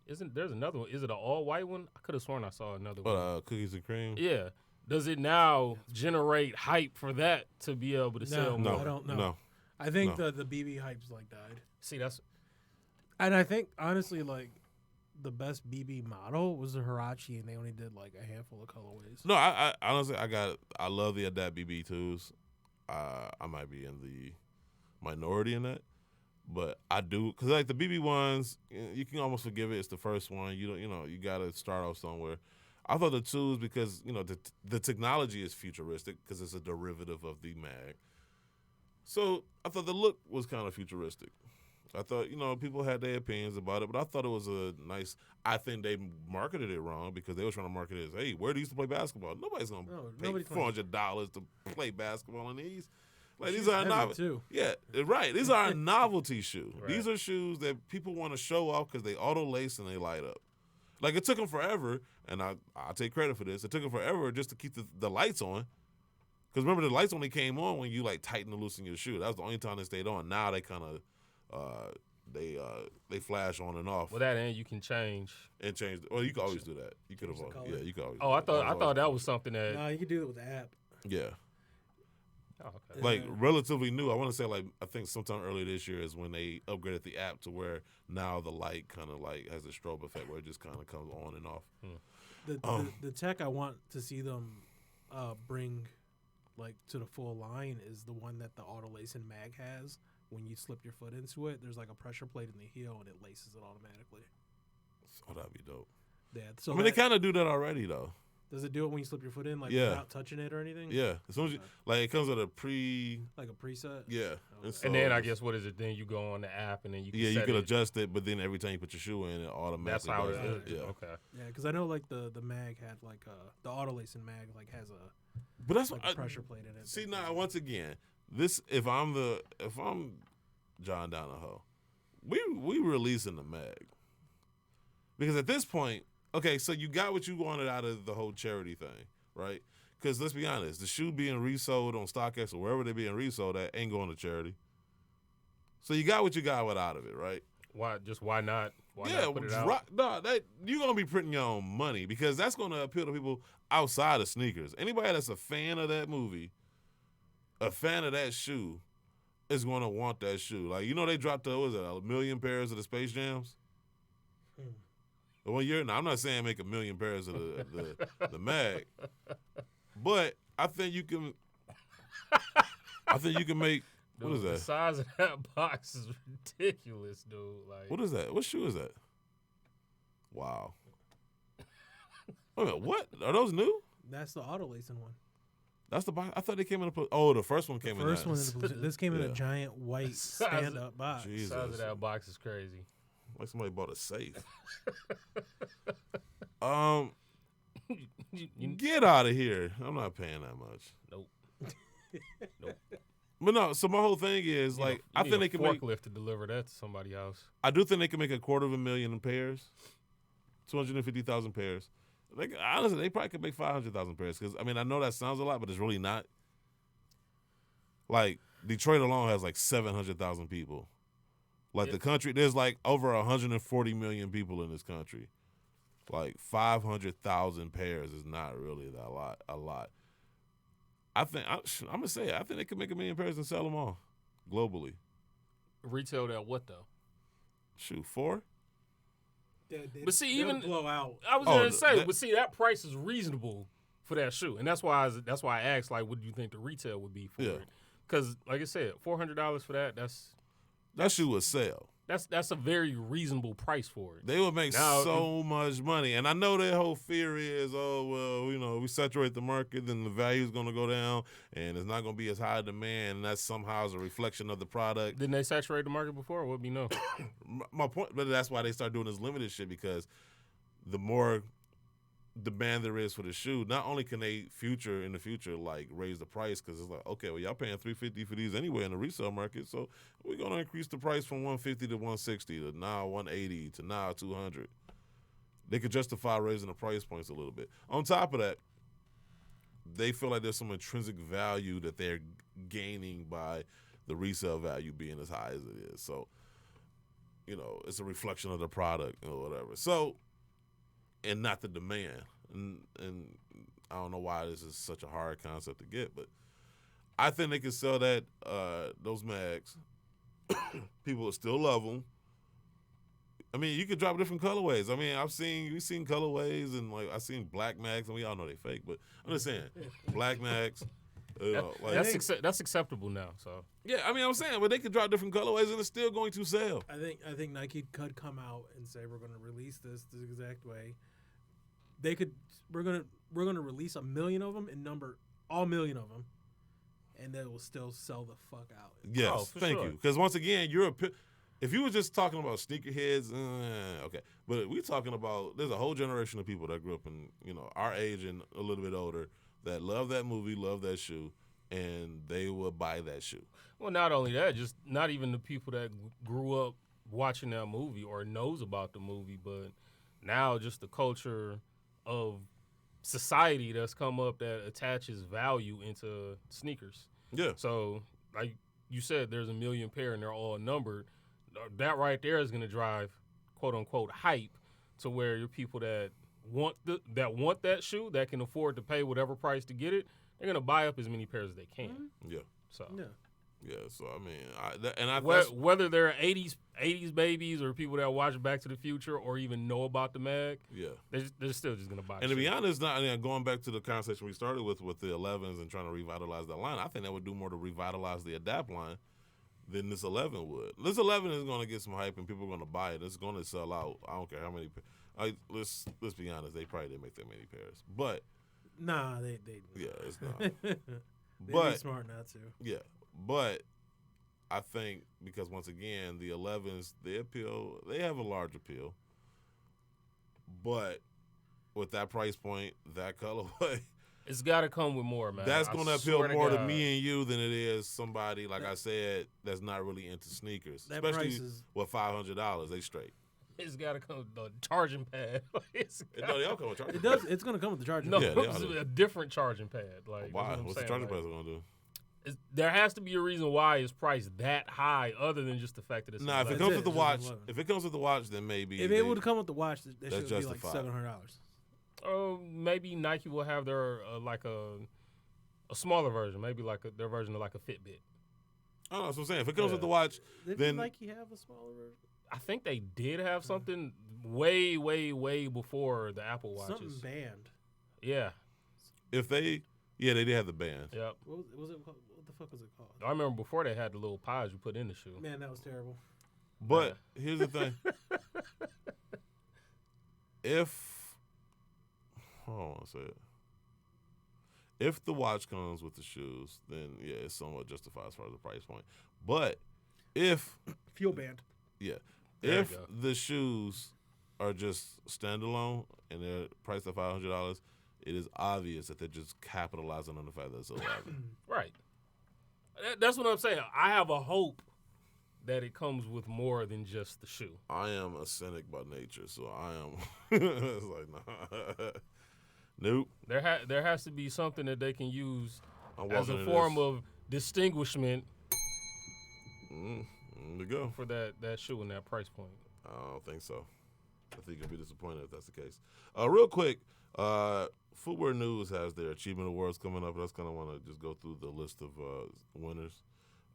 Isn't there's another one? Is it an all white one? I could have sworn I saw another one. Cookies and cream. Yeah. Does it now generate hype for that to be able to sell more? No, I don't know. No. I think the BB hype's like died. See, that's. And I think honestly, like the best BB model was the Hirachi, and they only did like a handful of colorways. No, I honestly I love the Adapt BB 2s. I might be in the minority in that, but I do because like the BB ones, you can almost forgive it. It's the first one. You got to start off somewhere. I thought the 2s because the technology is futuristic because it's a derivative of the mag. So I thought the look was kind of futuristic. I thought, people had their opinions about it, but I thought it was a nice. I think they marketed it wrong because they were trying to market it as, hey, where do you used to play basketball? Nobody's gonna pay $400 to play basketball in these. Like these are novelty. Yeah, right. These are a novelty shoe. Right. These are shoes that people want to show off because they auto lace and they light up. Like it took them forever, and I'll take credit for this. It took them forever just to keep the lights on. Because remember, the lights only came on when you like tighten and loosen your shoe. That was the only time they stayed on. Now they kind of they flash on and off. Well, that end you can change. And change. Well, you can always do that. You could have. Yeah, you could always. Oh, I thought that was something that. No, you can do it with the app. Yeah. Oh, okay. Like relatively new. I want to say I think sometime earlier this year is when they upgraded the app to where now the light kind of like has a strobe effect where it just kind of comes on and off. The tech I want to see them bring like to the full line is the one that the auto lacing mag has. When you slip your foot into it, there's like a pressure plate in the heel and it laces it automatically. Oh, that'd be dope. Yeah. So they kind of do that already though. Does it do it when you slip your foot in, without touching it or anything? Yeah. As soon as it comes with a preset. Yeah. Okay. And then I guess what is it? Then you go on the app and then you can you can adjust it, but then every time you put your shoe in, it automatically. That's how it is. Yeah. Okay. Yeah, because I know like the mag had like the auto lacing mag has a. But that's a pressure plate in it. See now, once again, this if I'm John Donahoe, we releasing the mag because at this point. Okay, so you got what you wanted out of the whole charity thing, right? Because let's be honest, the shoe being resold on StockX or wherever they're being resold at ain't going to charity. So you got what you got out of it, right? Why? Just why not? Why not put it out? You're gonna be printing your own money because that's gonna appeal to people outside of sneakers. Anybody that's a fan of that movie, a fan of that shoe, is gonna want that shoe. Like they dropped 1 million pairs of the Space Jams. One year, now I'm not saying make 1 million pairs of the mag, but I think you can. I think you can make. Dude, what is that? The size of that box is ridiculous, dude. Like, what is that? What shoe is that? Wow. Wait a minute, what are those new? That's the auto lacing one. That's the box. I thought they came in a. Oh, the first one came in. The first one in the blue. This came in a giant white stand-up box. The size of that box is crazy. Like somebody bought a safe. Get out of here. I'm not paying that much. Nope. But no, so my whole thing is I think they can make forklift to deliver that to somebody's house. I do think they can make 250,000 pairs. 250,000 pairs. Honestly, they probably could make 500,000 pairs because I know that sounds a lot, but it's really not. Like Detroit alone has 700,000 people. The country, there's over 140 million people in this country. 500,000 pairs is not really a lot. I think I'm gonna say I think they could make 1 million pairs and sell them all globally. Retail at what though? Shoot, 4. But see, even blow out. I was gonna say, but see, that price is reasonable for that shoe, and that's why I asked what do you think the retail would be for it? Because like I said, $400 for that shoe would sell. That's a very reasonable price for it. They would make so much money. And I know their whole fear is, we saturate the market, then the value is going to go down, and it's not going to be as high demand, and that somehow is a reflection of the product. Didn't they saturate the market before, or what do you know? My point, but that's why they start doing this limited shit, because the more demand there is for the shoe, not only can they in the future like raise the price because it's like, okay, well y'all paying $350 for these anyway in the resale market, so we're gonna increase the price from $150 to $160 to now $180 to now $200. They could justify raising the price points a little bit. On top of that, they feel like there's some intrinsic value that they're gaining by the resale value being as high as it is. So, it's a reflection of the product or whatever. So, and not the demand. And I don't know why this is such a hard concept to get, but I think they can sell that those mags. People will still love them. I mean, you could drop different colorways. I mean, we've seen colorways, and like I've seen black mags, and we all know they fake. But I'm just saying, black mags. That's acceptable now. So yeah, I mean, I'm saying, but they could drop different colorways, and it's still going to sell. I think Nike could come out and say we're going to release this exact way. They could. We're gonna release 1 million of them and number all 1 million of them, and they will still sell the fuck out. Yes, thank you. Because once again, if you were just talking about sneakerheads, okay. But we're talking about, there's a whole generation of people that grew up in, our age and a little bit older that love that movie, love that shoe, and they will buy that shoe. Well, not only that, just not even the people that grew up watching that movie or knows about the movie, but now just the culture of society that's come up that attaches value into sneakers. Yeah. So, like you said, there's 1 million pair and they're all numbered. That right there is going to drive, quote unquote, hype to where your people that want that shoe, that can afford to pay whatever price to get it, they're going to buy up as many pairs as they can. Mm-hmm. Yeah. So. Yeah. So I mean, whether they're 80s babies or people that watch Back to the Future or even know about the mag, they're still just going to buy. And to be honest, going back to the conversation we started with the 11s and trying to revitalize that line, I think that would do more to revitalize the Adapt line than this 11 would. This 11 is going to get some hype and people are going to buy it. It's going to sell out. I don't care how many. Let's be honest. They probably didn't make that many pairs, but nah, they yeah, it's not. They'd but be smart not to. Yeah, but I think because once again the 11s, they have a large appeal, but with that price point, that colorway. It's got to come with more, man. That's going to appeal more to me and you than it is somebody, like I said, that's not really into sneakers. That especially price is with $500, they straight. It's got to come with the charging pad. No, they all come with charging pads. It does. It's going to come with the charging pad. pad. No, it's a different charging pad. Like, why? What's the charging pad going to do? There has to be a reason why it's priced that high, other than just the fact that it's. Nah, if it comes with the watch, then maybe. If it would come with the watch, that should be like $700. Maybe Nike will have their like a smaller version, maybe like their version of like a Fitbit. Oh, that's what I'm saying. If it comes with the watch, then Nike have a smaller version. I think they did have something way, way, way before the Apple Watches. Something band. Yeah. They did have the band. Yep. What was it called? What the fuck was it called? I remember before they had the little pods you put in the shoe. Man, that was terrible. But here's the thing. Hold on a second. If the watch comes with the shoes, then yeah, it's somewhat justified as far as the price point. But if fuel band, if the shoes are just standalone and they're priced at $500, it is obvious that they're just capitalizing on the fact that it's $11. Right. That's what I'm saying. I have a hope that it comes with more than just the shoe. I am a cynic by nature, so I am. It's like, nah. Nope. There has to be something that they can use as a form of distinguishment. To go for that shoe and that price point. I don't think so. I think you'll be disappointed if that's the case. Real quick, Footwear News has their Achievement Awards coming up. I just kind of want to just go through the list of winners.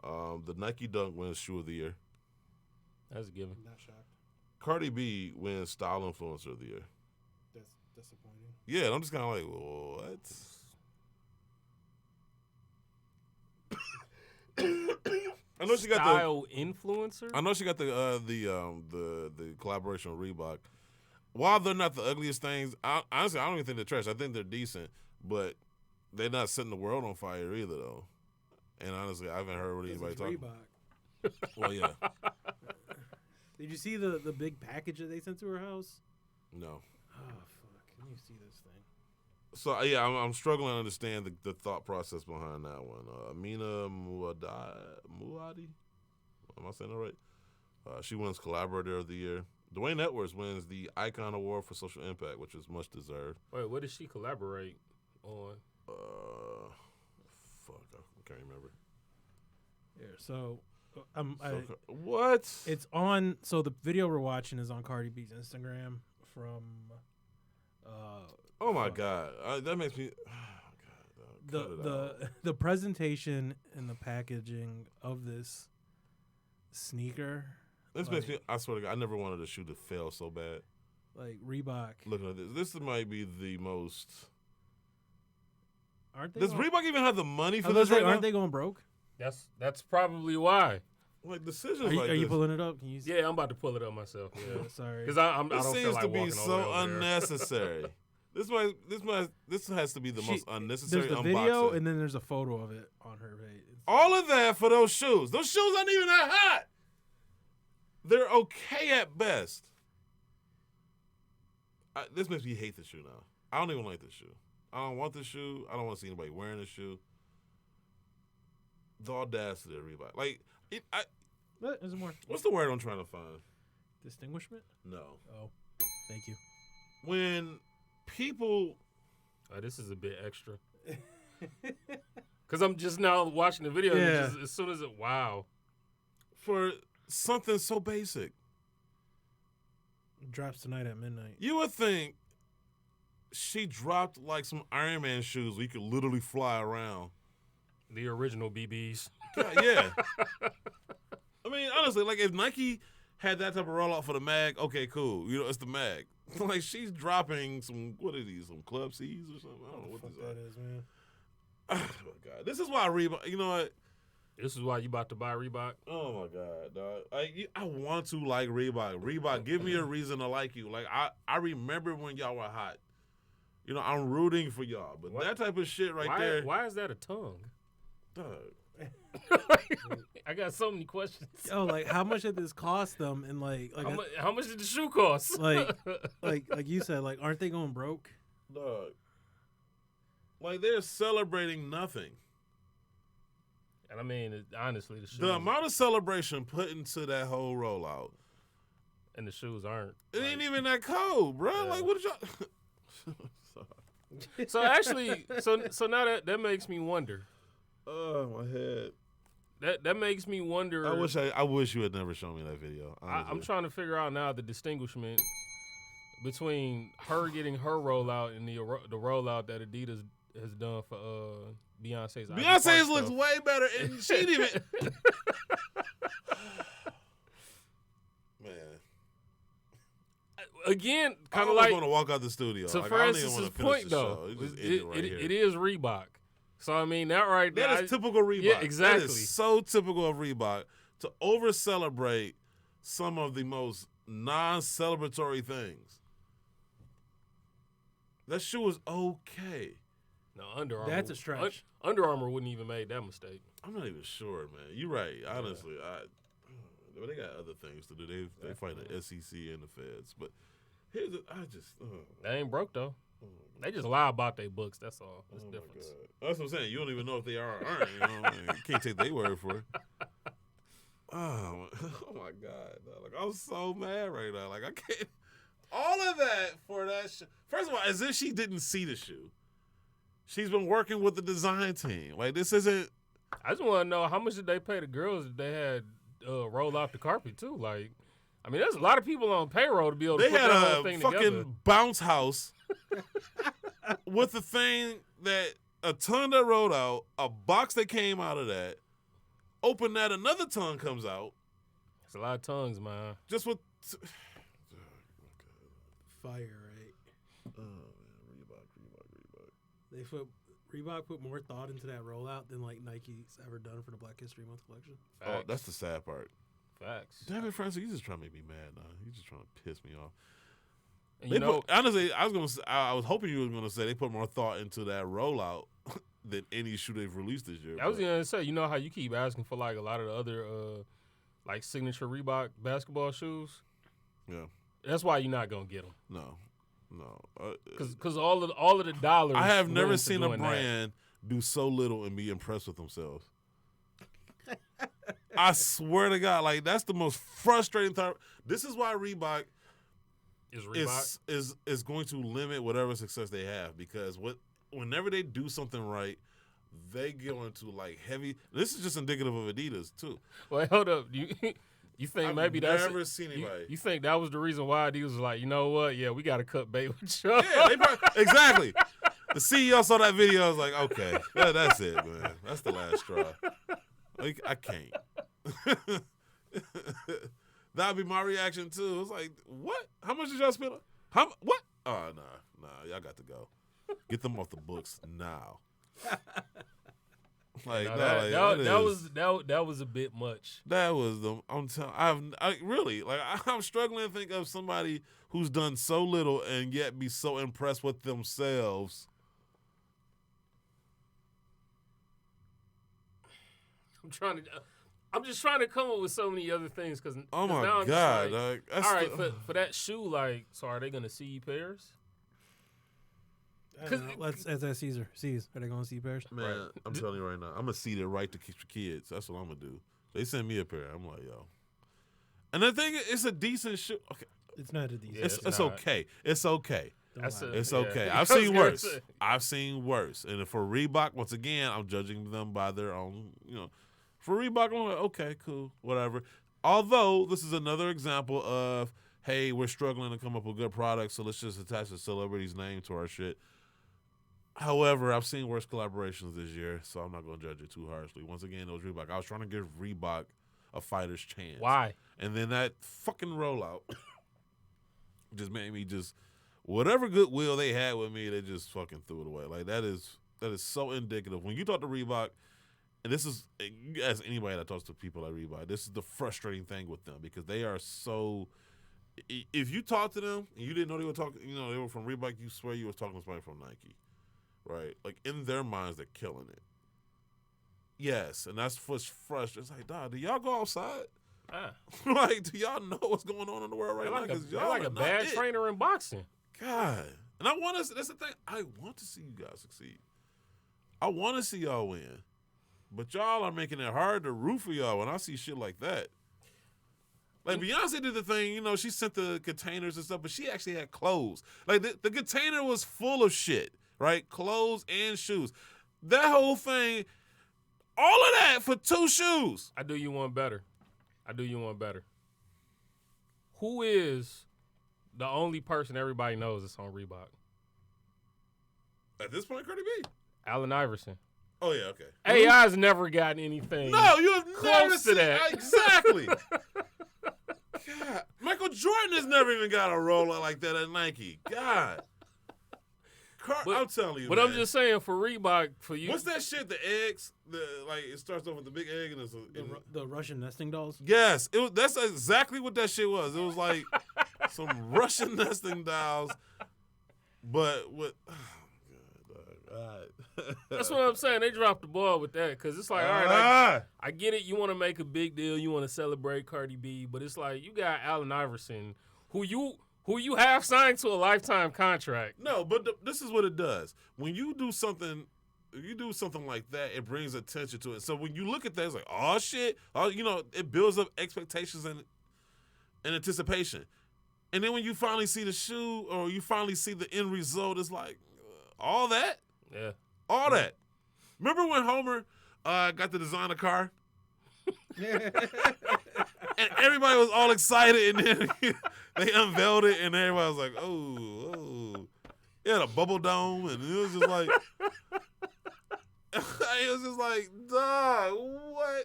The Nike Dunk wins Shoe of the Year. That's a given. Not shocked. Cardi B wins Style Influencer of the Year. That's disappointing. Yeah, and I'm just kind of like, what? I know she got Style influencer. I know she got the collaboration with Reebok. While they're not the ugliest things, honestly, I don't even think they're trash. I think they're decent, but they're not setting the world on fire either, though. And honestly, I haven't heard what anybody talking about. Well, yeah. Did you see the big package that they sent to her house? No. Oh fuck! Can you see this thing. So yeah, I'm struggling to understand the thought process behind that one. Amina Muaddi, am I saying that right? She wins Collaborator of the Year. Dwayne Edwards wins the Icon Award for Social Impact, which is much deserved. Wait, what did she collaborate on? Fuck, I can't remember. Here, so what? It's on. So the video we're watching is on Cardi B's Instagram from. Oh my god, that makes me. Oh god, the presentation and the packaging of this sneaker. This makes me. I swear to God, I never wanted a shoe to fail so bad. Like Reebok. Looking at this might be the most. Aren't they? Does Reebok even have the money for this this right aren't now? they going broke? That's probably why. Like decisions Are like you this. pulling it up? Can you see? Yeah, I'm about to pull it up myself. Yeah, sorry. Because I This don't seems feel like to be walking so over there. unnecessary. This has to be the most unnecessary There's the unboxing. video and then there's a photo of it on her page. All of that for those shoes. Those shoes aren't even that hot. They're okay at best. This makes me hate this shoe now. I don't even like this shoe. I don't want this shoe. I don't want to see anybody wearing this shoe. The audacity of Reebok. Like, There's more. what's the word I'm trying to find? Distinguishment? No. Oh, thank you. When people... This is a bit extra. Because I'm just now watching the video. Yeah. And as soon as wow. For something so basic. Drops tonight at midnight. You would think she dropped like some Iron Man shoes where you could literally fly around. The original BBs. Yeah. I mean, honestly, like if Nike had that type of rollout for the mag, okay, cool. You know, it's the mag. Like she's dropping some, what are these, some Club C's or something? I don't know what these that is, man. are. Oh my God. This is why Reebok, you know what? This is why you about to buy Reebok? Oh my God, dog. I want to like Reebok. Reebok, give me a reason to like you. Like I remember when y'all were hot. You know, I'm rooting for y'all. But that type of shit there. Why is that a tongue? Dog. I got so many questions. Oh, like how much did this cost them? And like how much did the shoe cost? like you said, like aren't they going broke? Dog. Like they're celebrating nothing. And I mean, honestly, the amount of celebration put into that whole rollout, and the shoes aren't. It ain't even that cold, bro. Yeah. Like what did y'all? So actually, so now that makes me wonder. Oh my head. That makes me wonder. I wish you had never shown me that video. I'm trying to figure out now the distinguishment between her getting her rollout and the rollout that Adidas has done for Beyonce's. Beyonce's looks way better, and she didn't even. Man. Again, kind of like want to walk out the studio. To like, Francis's point, though, it is Reebok. So I mean, that is typical Reebok. Yeah, exactly. That is so typical of Reebok to over celebrate some of the most non-celebratory things. That shoe is okay. No, Under Armour. That's a stretch. Under Armour wouldn't even made that mistake. I'm not even sure, man. You're right. Honestly, they got other things to do. They fight the SEC and the feds. But here's they ain't broke though. They just lie about their books. That's all. That's the difference. That's what I'm saying. You don't even know if they are or aren't. You know, you can't take their word for it. Oh my God! Like I'm so mad right now. Like I can't. All of that for that. First of all, as if she didn't see the shoe. She's been working with the design team. Like this isn't. I just want to know how much did they pay the girls if they had roll out the carpet too? Like, I mean, there's a lot of people on payroll to be able to put that whole thing together. They had a fucking bounce house with the thing that a ton that rolled out, a box that came out of that. Open that, another tongue comes out. It's a lot of tongues, man. Just with fire, right? Oh man, Reebok. Reebok put more thought into that rollout than like Nike's ever done for the Black History Month collection. Facts. Oh, that's the sad part. Facts. Damn it, Francis, you just trying to make me mad now. You just trying to piss me off. And honestly, I was hoping you were gonna say they put more thought into that rollout than any shoe they've released this year. I was gonna say, you know how you keep asking for like a lot of the other like signature Reebok basketball shoes? Yeah. That's why you're not gonna get them. No. No, because all of the dollars. I have never went seen to a doing brand do so little and be impressed with themselves. I swear to God, like that's the most frustrating thing. This is why Reebok is going to limit whatever success they have, because whenever they do something right, they go into like heavy. This is just indicative of Adidas too. Wait, hold up. You think maybe that's never seen anybody? You think that was the reason why Adidas was like, you know what? Yeah, we got to cut bait with you. Yeah, exactly. The CEO saw that video. I was like, okay, that's it, man. That's the last straw. Like, I can't. That'd be my reaction too. It's like, what? How much did y'all spend? What? Oh, nah, y'all got to go. Get them off the books now. Like that was a bit much. That was the I'm struggling to think of somebody who's done so little and yet be so impressed with themselves. I'm just trying to come up with so many other things because oh my God, like, all right, for that shoe, like, so are they gonna see pairs? Let's ask Caesar. Are they going to see pairs? Man, right. I'm telling you right now, I'm gonna see it right to kids. That's what I'm gonna do. They send me a pair. I'm like, yo. And the thing is, it's a decent shoe. Okay. It's not a decent. It's okay. It's okay. It's okay. Yeah. I've seen worse. And for Reebok, once again, I'm judging them by their own. For Reebok, I'm like, okay, cool, whatever. Although this is another example of, hey, we're struggling to come up with good products, so let's just attach a celebrity's name to our shit. However, I've seen worse collaborations this year, so I'm not going to judge it too harshly. Once again, it was Reebok. I was trying to give Reebok a fighter's chance. Why? And then that fucking rollout just made me whatever goodwill they had with me, they just fucking threw it away. Like, that is so indicative. When you talk to Reebok, and this is, you ask anybody that talks to people at Reebok, this is the frustrating thing with them, because they are so, if you talk to them and you didn't know they were talking, they were from Reebok, you swear you was talking to somebody from Nike. Right? Like, in their minds, they're killing it. Yes, and that's what's frustrating. It's like, dog, do y'all go outside? Like, do y'all know what's going on in the world right now? Because y'all like a bad trainer in boxing. God. And I want to, that's the thing, I want to see you guys succeed. I want to see y'all win. But y'all are making it hard to root for y'all when I see shit like that. Like, Beyonce did the thing, she sent the containers and stuff, but she actually had clothes. Like, the container was full of shit. Right? Clothes and shoes. That whole thing, all of that for 2 shoes. I do you one better. Who is the only person everybody knows that's on Reebok? At this point, Cardi B. Allen Iverson. Oh, yeah, okay. AI's never gotten anything. No, you have never seen that. Exactly. God. Michael Jordan has never even got a rollout like that at Nike. God. I'm telling you, but man. I'm just saying, for Reebok, for you. What's that shit? The eggs? It starts off with the big egg and it's the Russian nesting dolls. Yes, that's exactly what that shit was. It was like some Russian nesting dolls, but with. That's what I'm saying. They dropped the ball with that because it's like, all right, I get it. You want to make a big deal. You want to celebrate Cardi B, but it's like you got Allen Iverson, who you have signed to a lifetime contract. No, but this is what it does. When you do something, like that, it brings attention to it. So when you look at that, it's like, oh shit, it builds up expectations and anticipation. And then when you finally see the shoe or you finally see the end result, it's like, all that? Yeah. All that. Remember when Homer got to design a car? And everybody was all excited, and then they unveiled it, and everybody was like, oh. It had a bubble dome, and it was just like, dog,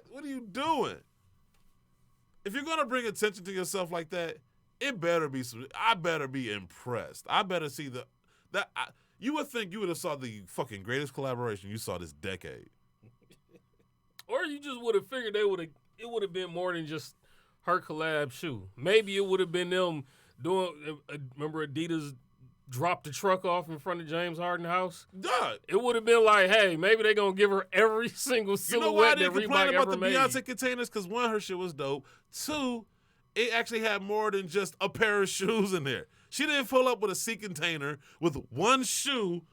what are you doing? If you're going to bring attention to yourself like that, I better be impressed. I better see you would think you would have saw the fucking greatest collaboration you saw this decade. Or you just would have figured it would have been more than just her collab shoe. Maybe it would have been them doing. Remember, Adidas dropped the truck off in front of James Harden's house. God, it would have been like, hey, maybe they're gonna give her every single silhouette that Reebok ever made. You know why I didn't complain about the Beyonce containers? Because 1, her shit was dope. 2, it actually had more than just a pair of shoes in there. She didn't pull up with a sea container with one shoe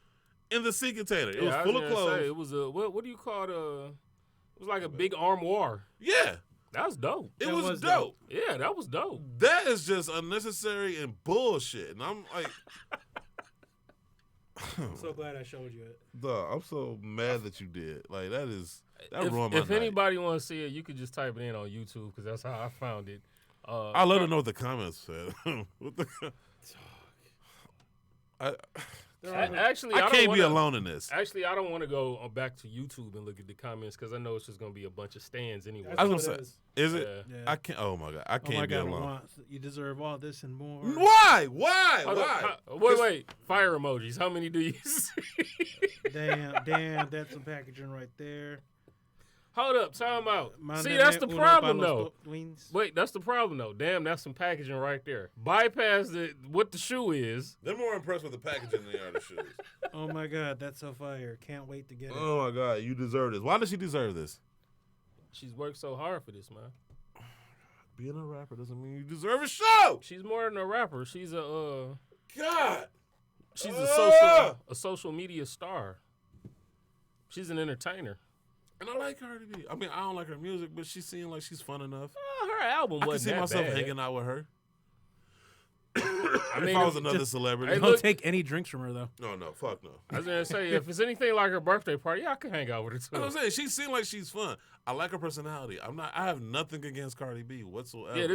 in the sea container. It was full of clothes. It was a what do you call it? It was like a big armoire. Yeah. That was dope. It was dope. Yeah, that was dope. That is just unnecessary and bullshit. And I'm like, I'm so glad I showed you it. dog, I'm so mad that you did. Like, that ruined my night. If anybody want to see it, you could just type it in on YouTube because that's how I found it. I'll let them know what the comments said. Actually, I can't be alone in this. Actually, I don't want to go back to YouTube and look at the comments because I know it's just going to be a bunch of stands anyway. I was gonna say, is it? Yeah. I can't. Oh my god, I can't be alone. You deserve all this and more. Why? Wait. Fire emojis. How many do you see? Damn, that's some packaging right there. Hold up, time out. See, that's the problem, though. Wait, that's the problem, though. Damn, that's some packaging right there. Bypass what the shoe is. They're more impressed with the packaging than they are the shoes. Oh, my God, that's so fire. Can't wait to get it. Oh, my God, you deserve this. Why does she deserve this? She's worked so hard for this, man. Being a rapper doesn't mean you deserve a show. She's more than a rapper. She's a God. She's a social media star. She's an entertainer. And I like Cardi B. I mean, I don't like her music, but she seems like she's fun enough. Her album wasn't I can see that myself bad. hanging out with her. I mean, if I was another celebrity. Don't take any drinks from her, though. No, fuck no. I was going to say, if it's anything like her birthday party, I could hang out with her, too. I was saying, she seems like she's fun. I like her personality. I have nothing against Cardi B whatsoever. Yeah,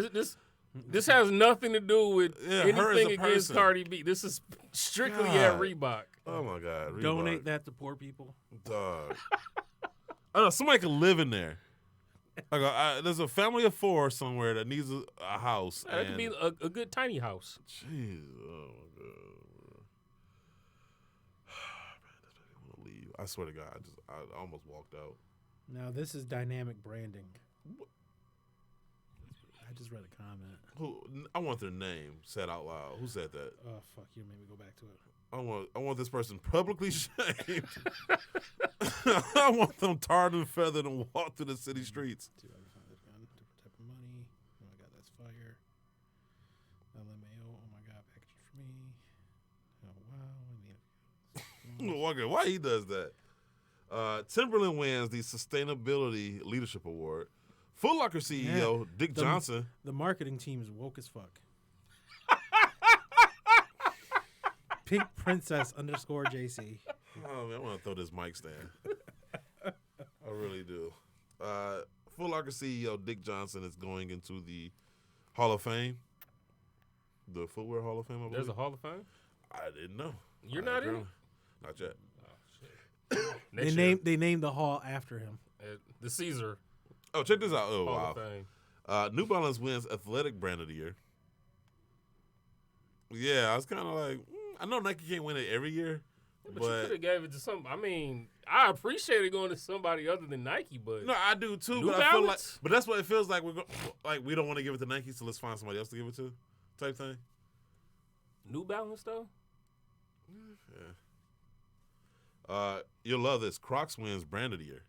this has nothing to do with anything against person. Cardi B. This is strictly at Reebok. Oh, my God. Reebok. Donate that to poor people. Dog. I know somebody could live in there. There's a family of 4 somewhere that needs a house. Yeah, it could be a good tiny house. Jeez, oh my God, man, this baby want to leave. I swear to God, I almost walked out. Now this is dynamic branding. I just read a comment. I want their name said out loud. Who said that? Oh fuck, you made me go back to it. I want this person publicly shamed. I want them tarred and feathered and walk through the city streets. See if I can find this gun. Different type of money. Oh my God, that's fire. LMAO. Oh my God, package for me. Oh wow. Okay, why he does that? Timberland wins the Sustainability Leadership Award. Foot Locker CEO Dick Johnson. The marketing team is woke as fuck. Pink Princess _JC. Oh man, I want to throw this mic stand. I really do. Foot Locker CEO Dick Johnson is going into the Hall of Fame. The Footwear Hall of Fame, I believe. There's a Hall of Fame? I didn't know. You're not in it? Not yet. Oh, shit. They named the hall after him. The Caesar Oh, check this out. Oh, Hall wow. of Fame. New Balance wins Athletic Brand of the Year. Yeah, I was kind of like, I know Nike can't win it every year, But you could have gave it to some. I mean, I appreciate it going to somebody other than Nike, but no, I do too. New But I feel like, Balance? but that's what it feels like. We don't want to give it to Nike, so let's find somebody else to give it to, type thing. New Balance though. Yeah. You'll love this. Crocs wins Brand of the Year.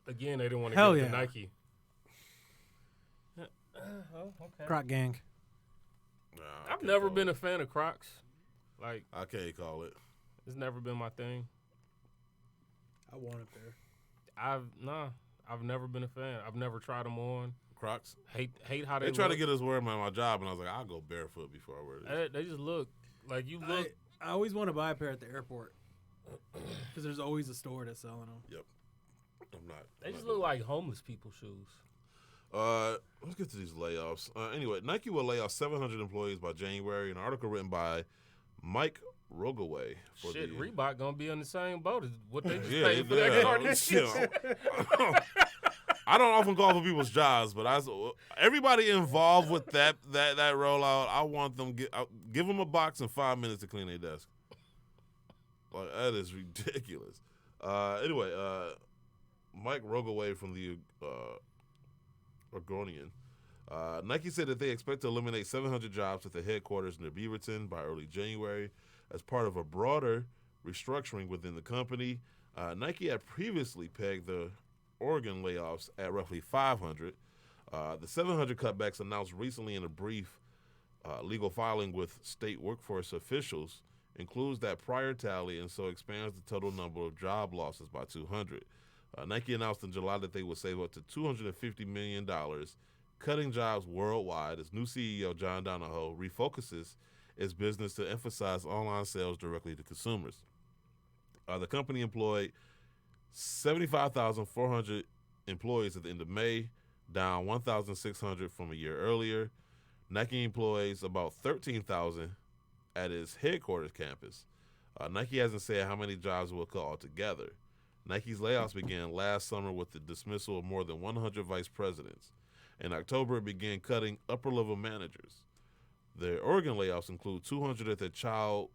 Again, they didn't want to Hell give it to yeah. Nike. Okay. Croc gang. Nah, I I've can't never call been it. a fan of Crocs. Like, I can't call it. it's never been my thing. I want it there. I've never been a fan. I've never tried them on. Crocs. Hate how they They try to look. get us wearing them at my job, and I was like, I'll go barefoot before I wear this. They just look like you look. I always want to buy a pair at the airport because there's always a store that's selling them. Yep. I'm not. They just look like homeless people shoes. Let's get to these layoffs. Anyway, Nike will lay off 700 employees by January. An article written by Mike Rogaway. Shit, Reebok gonna be on the same boat as what they just Yeah, paid for that Kardashian. I don't often call for people's jobs, but everybody involved with that rollout, I want them give them a box and 5 minutes to clean their desk. Like, that is ridiculous. Anyway, Mike Rogaway from the Oregonian. Nike said that they expect to eliminate 700 jobs at the headquarters near Beaverton by early January as part of a broader restructuring within the company. Nike had previously pegged the Oregon layoffs at roughly 500. The 700 cutbacks announced recently in a brief Legal filing with state workforce officials includes that prior tally and so expands the total number of job losses by 200. Nike announced in July that they would save up to $250 million, cutting jobs worldwide as new CEO John Donahoe refocuses its business to emphasize online sales directly to consumers. The company employed 75,400 employees at the end of May, down 1,600 from a year earlier. Nike employs about 13,000 at its headquarters campus. Nike hasn't said how many jobs it will cut altogether. Nike's layoffs began last summer with the dismissal of more than 100 vice presidents. In October, it began cutting upper-level managers. The Oregon layoffs include 200 at the child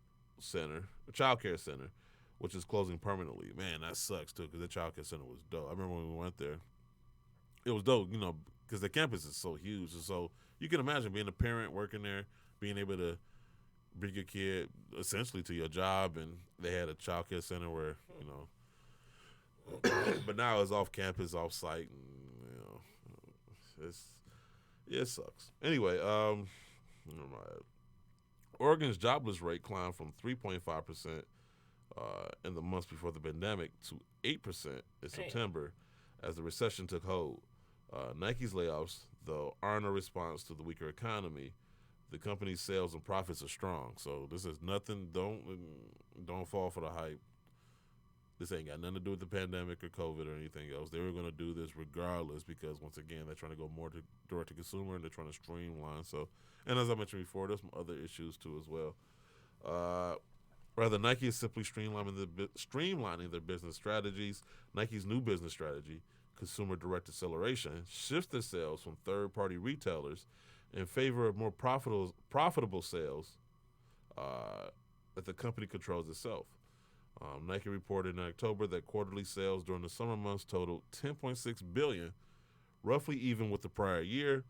care center, which is closing permanently. Man, that sucks, too, because the child care center was dope. I remember when we went there. It was dope, because the campus is so huge. And so you can imagine being a parent working there, being able to bring your kid essentially to your job, and they had a child care center where, but now it's off campus, off site, and it sucks. Anyway, Oregon's jobless rate climbed from 3.5% in the months before the pandemic to 8% in September as the recession took hold. Nike's layoffs, though, aren't a response to the weaker economy. The company's sales and profits are strong. So this is nothing. Don't fall for the hype. This ain't got nothing to do with the pandemic or COVID or anything else. They were going to do this regardless because, once again, they're trying to go more direct to consumer and they're trying to streamline. So, and as I mentioned before, there's some other issues too as well. Rather, Nike is simply streamlining their business strategies. Nike's new business strategy, consumer direct acceleration, shifts their sales from third-party retailers in favor of more profitable sales that the company controls itself. Nike reported in October that quarterly sales during the summer months totaled $10.6 billion, roughly even with the prior year.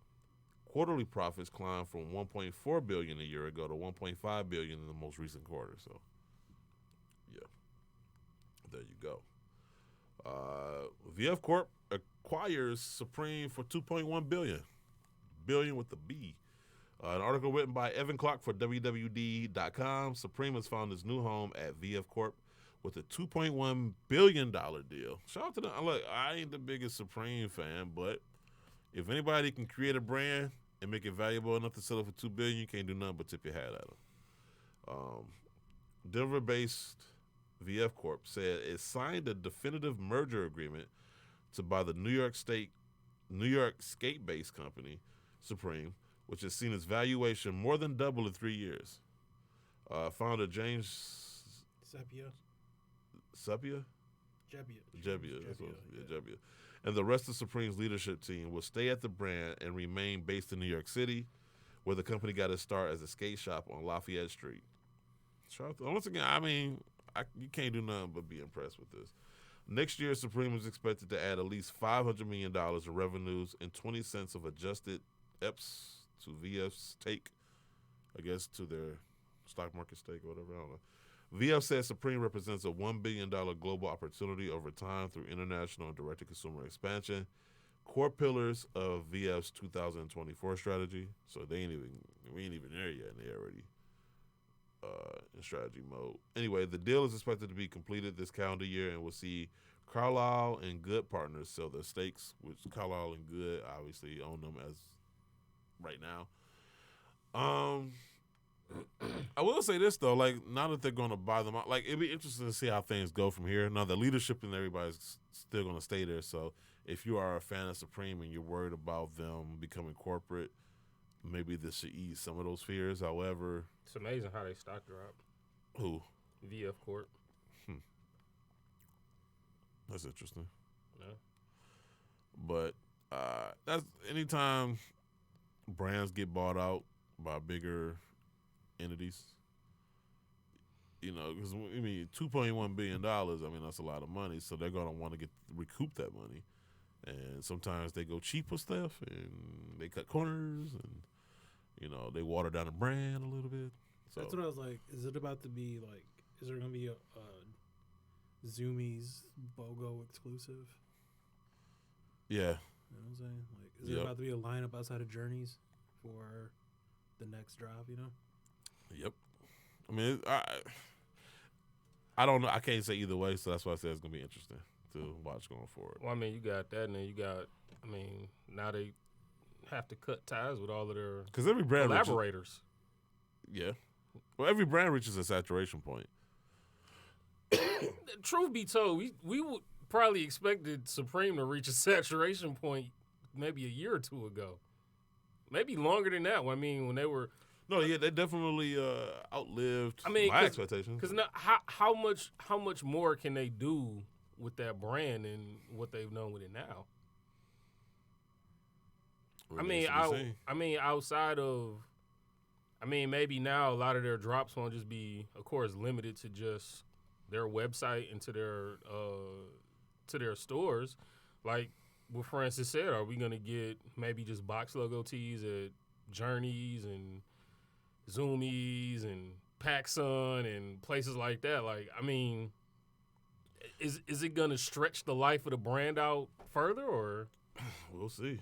Quarterly profits climbed from $1.4 billion a year ago to $1.5 billion in the most recent quarter. So, yeah, there you go. VF Corp acquires Supreme for $2.1 billion with the B. An article written by Evan Clark for WWD.com. Supreme has found its new home at VF Corp with a $2.1 billion deal. Shout out to them. Look, I ain't the biggest Supreme fan, but if anybody can create a brand and make it valuable enough to sell it for $2 billion, you can't do nothing but tip your hat at them. Denver-based VF Corp said it signed a definitive merger agreement to buy the New York skate-based company Supreme, which has seen its valuation more than double in 3 years. Founder James Jebbia. And the rest of Supreme's leadership team will stay at the brand and remain based in New York City, where the company got its start as a skate shop on Lafayette Street. Once again, I mean, you can't do nothing but be impressed with this. Next year, Supreme is expected to add at least $500 million in revenues and 20 cents of adjusted EPS to VF's take, I guess, to their stock market stake or whatever. I don't know. VF says Supreme represents a $1 billion global opportunity over time through international and direct-to-consumer expansion. Core pillars of VF's 2024 strategy. So we ain't even there yet, and they're already in strategy mode. Anyway, the deal is expected to be completed this calendar year and will see Carlyle and Good partners sell their stakes, which Carlyle and Good obviously own them as right now. I will say this though, like now that they're going to buy them out, like it'd be interesting to see how things go from here. Now the leadership and everybody's still going to stay there. So if you are a fan of Supreme and you're worried about them becoming corporate, maybe this should ease some of those fears. However, it's amazing how they stock dropped. Who? VF Corp. That's interesting. Yeah. But that's anytime brands get bought out by bigger entities, because I mean $2.1 billion. I mean that's a lot of money, so they're gonna want to recoup that money, and sometimes they go cheap with stuff and they cut corners and they water down the brand a little bit. So that's what I was like. Is it about to be like? Is there gonna be a Zoomies BOGO exclusive? Yeah. You know what I'm saying? Like, is there about to be a lineup outside of Journeys for the next drop, you know? Yep. I mean, I don't know. I can't say either way, so that's why I said it's going to be interesting to watch going forward. Well, I mean, you got that, and then you got, I mean, now they have to cut ties with all of their Because every brand collaborators. Yeah. Well, every brand reaches a saturation point. Truth be told, we would probably expected Supreme to reach a saturation point maybe a year or two ago. Maybe longer than that. I mean, when they were... No, yeah, they definitely outlived my expectations. Because how much more can they do with that brand than what they've done with it now? Outside of... I mean, maybe now a lot of their drops won't just be, of course, limited to just their website and to their stores. Like what Francis said, are we going to get maybe just box logo tees at Journeys and Zoomies and PacSun and places like that? Like, I mean, is it going to stretch the life of the brand out further, or? We'll see.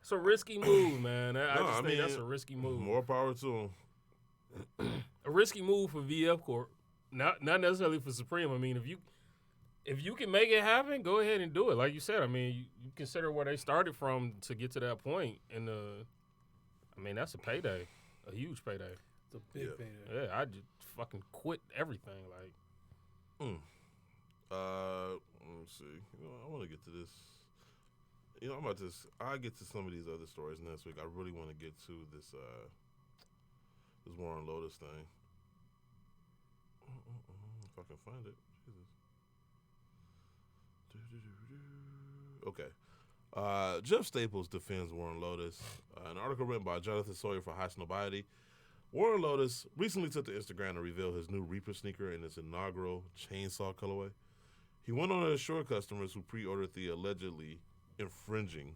It's a risky move, man. I think that's a risky move. More power to them. A risky move for VF Corp, not necessarily for Supreme. I mean, if you can make it happen, go ahead and do it. Like you said, I mean, you consider where they started from to get to that point, and I mean, that's a payday, a huge payday. It's a big payday. Yeah, I just fucking quit everything. Like, let me see. I want to get to this. I'll get to some of these other stories next week. I really want to get to this Warren Lotus thing. If I can find it. Jesus. Okay. Jeff Staples defends Warren Lotus. An article written by Jonathan Sawyer for High Snobiety. Warren Lotus recently took to Instagram to reveal his new Reaper sneaker in its inaugural chainsaw colorway. He went on to assure customers who pre-ordered the allegedly infringing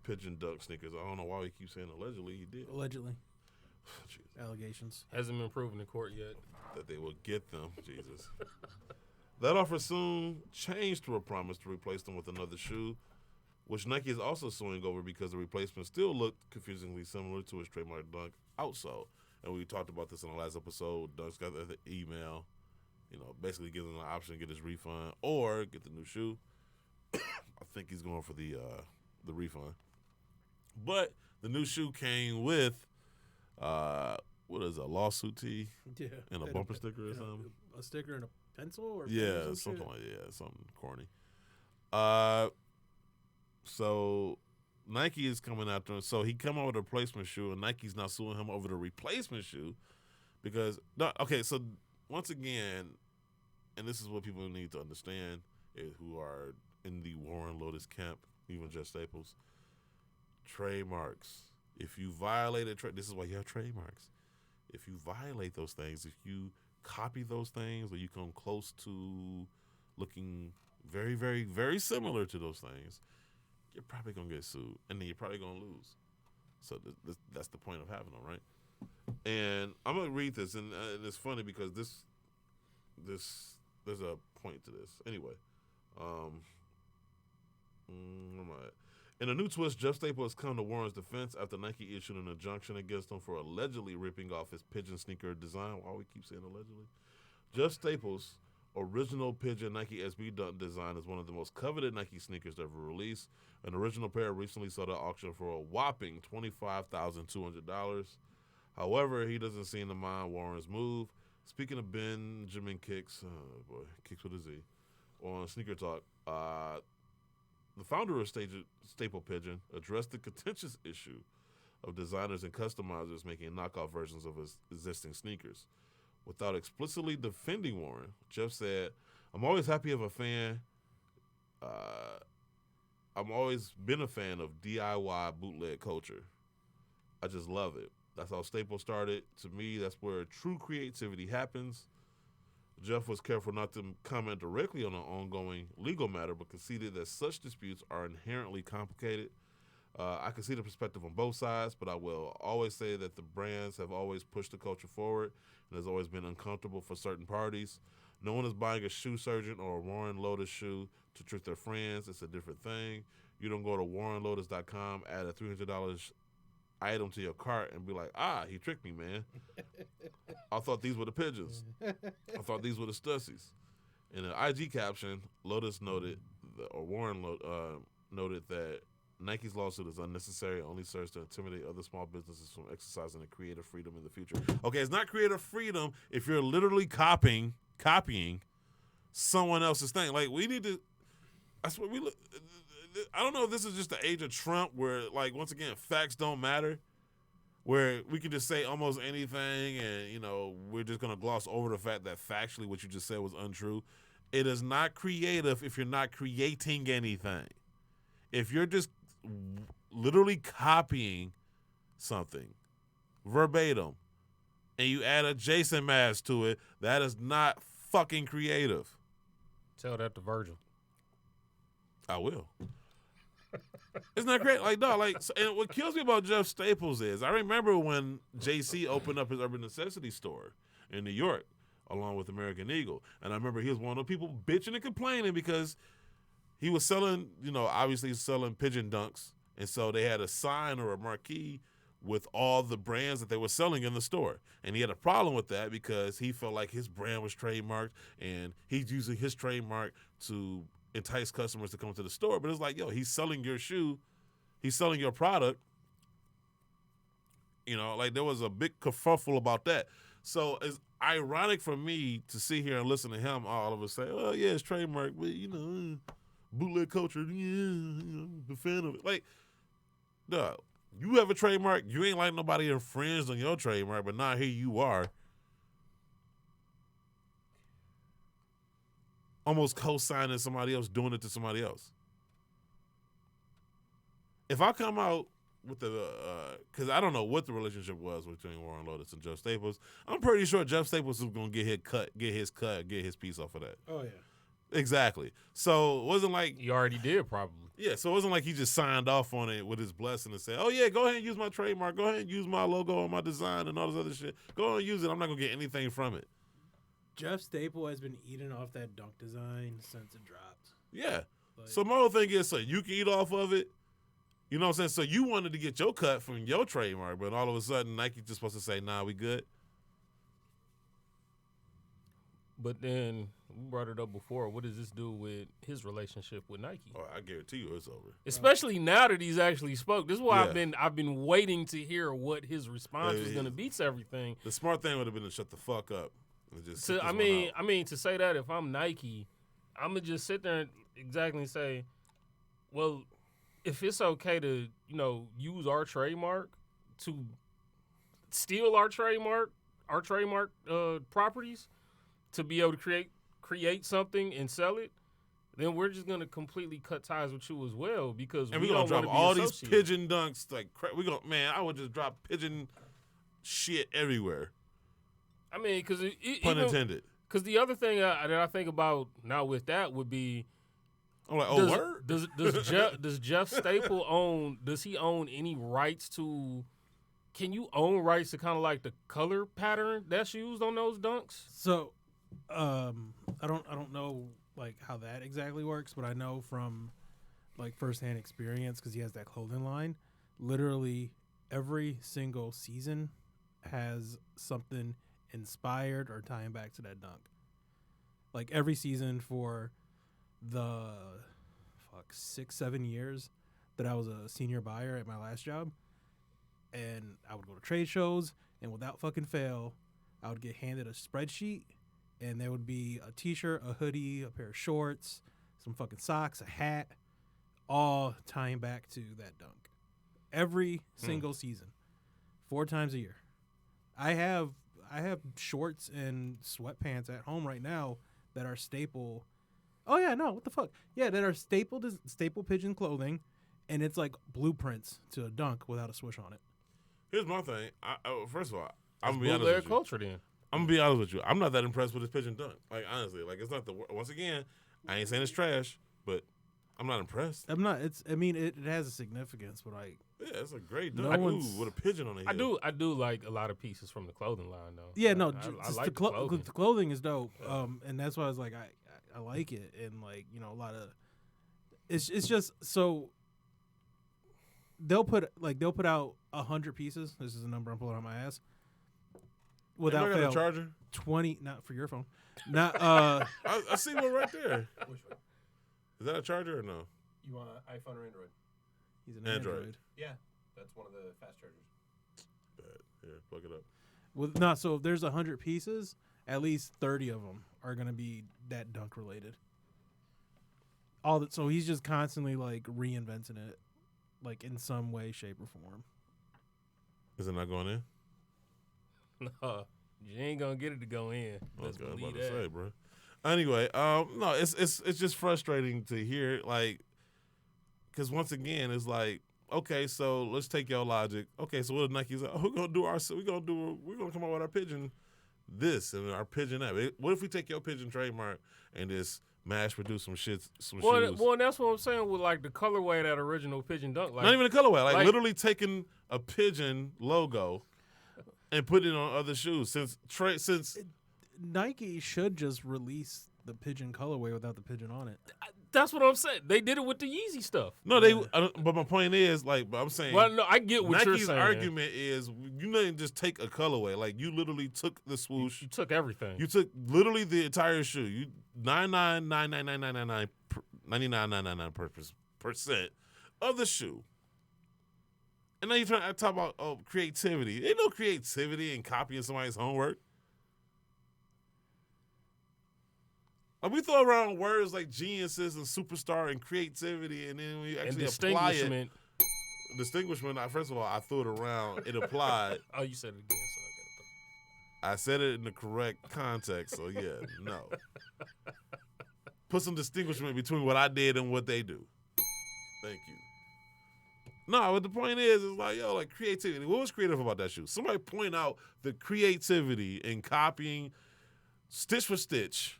Pigeon Duck sneakers. I don't know why he keeps saying allegedly. He did. Allegedly. Allegations. Hasn't been proven in court yet. That they will get them. Jesus. That offer soon changed to a promise to replace them with another shoe, which Nike is also suing over because the replacement still looked confusingly similar to his trademark Dunk outsole. And we talked about this in the last episode. Dunk's got the email, basically giving him the option to get his refund or get the new shoe. I think he's going for the refund. But the new shoe came with what is it, a lawsuit tee? Yeah. And a bumper sticker or something? A sticker and a pencil or something like that. Something corny. So Nike is coming after him. So he come out with a replacement shoe, and Nike's now suing him over the replacement shoe because so once again, and this is what people need to understand who are in the Warren Lotus camp, even Jeff Staples, trademarks. If you violate this is why you have trademarks. If you violate those things, if you copy those things, or you come close to looking very, very, very similar to those things, you're probably going to get sued, and then you're probably going to lose. So that's the point of having them, right? And I'm going to read this, and it's funny because there's a point to this. Anyway, in a new twist, Jeff Staples has come to Warren's defense after Nike issued an injunction against him for allegedly ripping off his Pigeon sneaker design. Why we keep saying allegedly? Jeff Staples' original Pigeon Nike SB Dunk design is one of the most coveted Nike sneakers ever released. An original pair recently sold at auction for a whopping $25,200. However, he doesn't seem to mind Warren's move. Speaking of Benjamin Kicks, Kicks with a Z, on Sneaker Talk, the founder of Staple Pigeon addressed the contentious issue of designers and customizers making knockoff versions of his existing sneakers. Without explicitly defending Warren, Jeff said, "I'm always happy of a fan. I'm always been a fan of DIY bootleg culture. I just love it. That's how Staple started. To me, that's where true creativity happens." Jeff was careful not to comment directly on an ongoing legal matter, but conceded that such disputes are inherently complicated. I can see the perspective on both sides, but I will always say that the brands have always pushed the culture forward and has always been uncomfortable for certain parties. No one is buying a shoe surgeon or a Warren Lotus shoe to trick their friends. It's a different thing. You don't go to warrenlotus.com, add a $300 item to your cart and be like, he tricked me, man. I thought these were the pigeons. I thought these were the Stussies. In an IG caption, Lotus noted, Warren noted that Nike's lawsuit is unnecessary, only serves to intimidate other small businesses from exercising their creative freedom in the future. Okay, it's not creative freedom if you're literally copying someone else's thing. Like, we need to, that's what we look. I don't know if this is just the age of Trump where, like, once again, facts don't matter, where we can just say almost anything and, you know, we're just going to gloss over the fact that factually what you just said was untrue. It is not creative if you're not creating anything. If you're just literally copying something verbatim and you add a Jason mask to it, that is not fucking creative. Tell that to Virgil. I will. It's not great. Like, no, like, and what kills me about Jeff Staples is I remember when JC opened up his Urban Necessity store in New York along with American Eagle. And I remember he was one of the people bitching and complaining because he was selling, you know, obviously selling pigeon dunks. And so they had a sign or a marquee with all the brands that they were selling in the store. And he had a problem with that because he felt like his brand was trademarked and he's using his trademark to entice customers to come to the store. But it's like, yo, he's selling your shoe. He's selling your product. You know, like there was a big kerfuffle about that. So it's ironic for me to sit here and listen to him all of a say, oh, yeah, it's trademark, but, you know, bootleg culture, yeah, you know, the fan of it. Like, duh, you have a trademark. You ain't like nobody infringed on your trademark, but now here you are. Almost co-signing somebody else, doing it to somebody else. If I come out with the, because I don't know what the relationship was between Warren Lotus and Jeff Staples, I'm pretty sure Jeff Staples was going to get his piece off of that. Oh, yeah. Exactly. So it wasn't like. You already did, probably. Yeah, so it wasn't like he just signed off on it with his blessing and said, oh, yeah, go ahead and use my trademark. Go ahead and use my logo and my design and all this other shit. Go ahead and use it. I'm not going to get anything from it. Jeff Staple has been eating off that dunk design since it dropped. Yeah. Like, So my whole thing is, so you can eat off of it. You know what I'm saying? So you wanted to get your cut from your trademark, but all of a sudden Nike just supposed to say, nah, we good. But then we brought it up before. What does this do with his relationship with Nike? Oh, I guarantee you it's over. Especially now that he's actually spoke. This is why Yeah. I've been waiting to hear what his response was going to be to everything. The smart thing would have been to shut the fuck up. And just sit To, this I one mean, out. to say that if I'm Nike, I'm gonna just sit there and exactly say, well, if it's okay to, you know, use our trademark to steal our trademark properties to be able to create something and sell it, then we're just gonna completely cut ties with you as well because And we we're don't gonna drop wanna be all these associated. pigeon dunks. Like, man, I would just drop pigeon shit everywhere. I mean, because Pun intended. Because the other thing that I think about now with that would be, I'm like, oh, word? does Jeff Staple own? Does he own any rights to? Can you own rights to kind of like the color pattern that's used on those dunks? So, I don't know like how that exactly works, but I know from like firsthand experience because he has that clothing line. Literally, every single season has something inspired or tying back to that dunk. Like every season for the 6-7 years that I was a senior buyer at my last job, and I would go to trade shows, and without fucking fail, I would get handed a spreadsheet, and there would be a t-shirt, a hoodie, a pair of shorts, some fucking socks, a hat, all tying back to that dunk. Every single season, 4 times a year. I have shorts and sweatpants at home right now that are staple. Oh yeah, no, what the fuck? Yeah, that are staple pigeon clothing, and it's like blueprints to a dunk without a swoosh on it. Here's my thing. First of all, I'm gonna be honest Bootleg with you. culture then. I'm gonna be honest with you. I'm not that impressed with his pigeon dunk. Like honestly, like it's not the once again. I ain't saying it's trash, but I'm not impressed. I'm not. It has a significance, but like. Yeah, it's a great No dunk. one's- With a pigeon on it. I do like a lot of pieces from the clothing line though. Yeah, no, I just like the, clothing. the clothing is dope. And that's why I was like, I like it, and like a lot of, it's just so. they'll put out 100 pieces. This is a number I'm pulling out my ass. Without fail, charger. 20. Not for your phone. Not. I see one right there. Which one? Is that a charger or no? You want an iPhone or Android? He's an Android. Yeah, that's one of the fast chargers. Bad. Here, plug it up. Well, so if there's 100 pieces, at least 30 of them are gonna be that dunk related. So he's just constantly like reinventing it, like in some way, shape, or form. Is it not going in? No, you ain't gonna get it to go in. Let's Okay, I'm believe about that. to say, bro. Anyway, no, it's just frustrating to hear, like, because once again, it's like, okay, so let's take your logic. Okay, so what if Nike's like, we're gonna come up with our pigeon this and our pigeon that. What if we take your pigeon trademark and just mass produce some shoes? Well, that's what I'm saying with like the colorway of that original pigeon dunk. Like, Not even a colorway, like literally taking a pigeon logo and putting it on other shoes. Since Nike should just release the pigeon colorway without the pigeon on it. That's what I'm saying. They did it with the Yeezy stuff. No, but my point is, like, I'm saying. Well, no, I get what you're Nike's saying. argument is you didn't just take a colorway. Like, you literally took the swoosh. You took everything. You took literally the entire shoe. You 99% of the shoe. And then you're trying to talk about creativity. Ain't no creativity in copying somebody's homework. Like, we throw around words like geniuses and superstar and creativity, and then when you actually apply it. Distinguishment. First of all, I threw it around. It applied. Oh, you said it again, so I said it in the correct context, so yeah, no. Put some distinguishment between what I did and what they do. Thank you. No, but the point is like, yo, like creativity. What was creative about that shoe? Somebody point out the creativity in copying stitch for stitch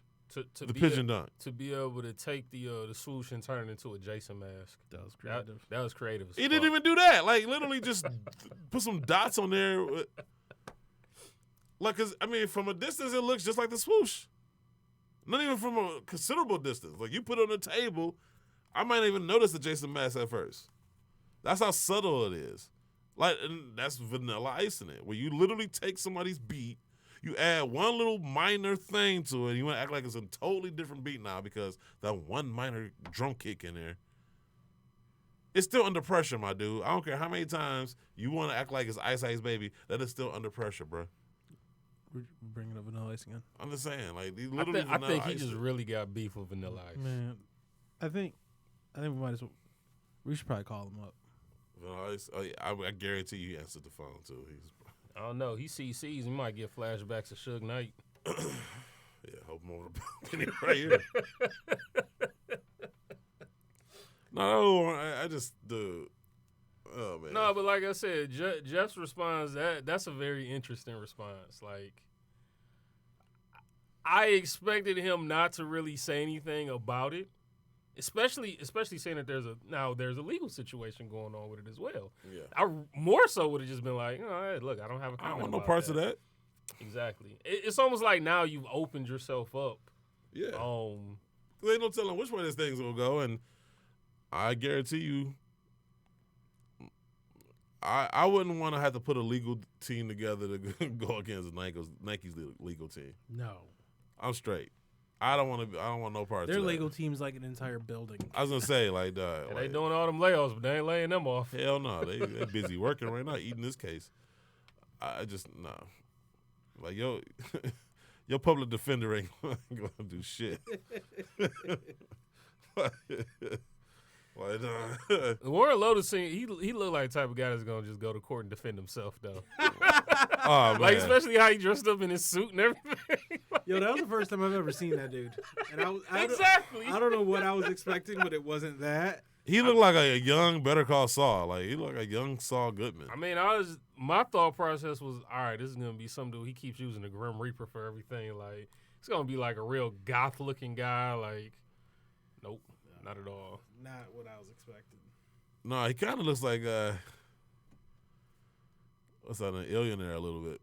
the pigeon dunk. To be able to take the swoosh and turn it into a Jason mask. That was creative. That was creative as He fuck. didn't even do that. Like, literally just put some dots on there. Like, cause I mean, from a distance, it looks just like the swoosh. Not even from a considerable distance. Like, you put it on the table, I might not even notice the Jason mask at first. That's how subtle it is. Like, and that's Vanilla Ice in it, where you literally take somebody's beat, you add one little minor thing to it, and you want to act like it's a totally different beat now because that one minor drum kick in there. It's still under pressure, my dude. I don't care how many times you want to act like it's Ice Ice Baby. That is still under pressure, bro. We're bringing up Vanilla Ice again. I'm just saying, like, literally I think he just really got beef with Vanilla Ice. Man, I think we should probably call him up. Vanilla Ice, oh, yeah, I guarantee you he answered the phone, too. I don't know. He CCs. He might get flashbacks of Suge Knight. Yeah, hope I'm over the balcony right here. No, I just oh man. No, but like I said, Jeff's response that's a very interesting response. Like, I expected him not to really say anything about it, especially saying that there's a legal situation going on with it as well. Yeah, I more so would have just been like, hey, look, I don't have a comment. I don't want no about parts that. of that. Exactly. It's almost like now you've opened yourself up. Yeah. They don't tell them which way this thing's gonna go, and I guarantee you, I wouldn't want to have to put a legal team together to go against Nike's legal team. No, I'm straight. I don't want no parts. Their of that. legal team's like an entire building. I was gonna say like, they doing all them layoffs, but they ain't laying them off. Hell no, they're busy working right now, eating this case. I just like your public defender ain't gonna do shit. Warren Lotus, he looked like the type of guy that's gonna just go to court and defend himself, though. Oh, man. Like, especially how he dressed up in his suit and everything. Yo, that was the first time I've ever seen that dude. And Exactly. I don't know what I was expecting, but it wasn't that. He looked like a young Better Call Saul. Like, he looked like a young Saul Goodman. I mean, my thought process was, all right, this is gonna be some dude. He keeps using the Grim Reaper for everything. Like, it's gonna be like a real goth looking guy. Like, nope, not at all. Not what I was expecting. No, he kind of looks like what's that, an Alienator a little bit.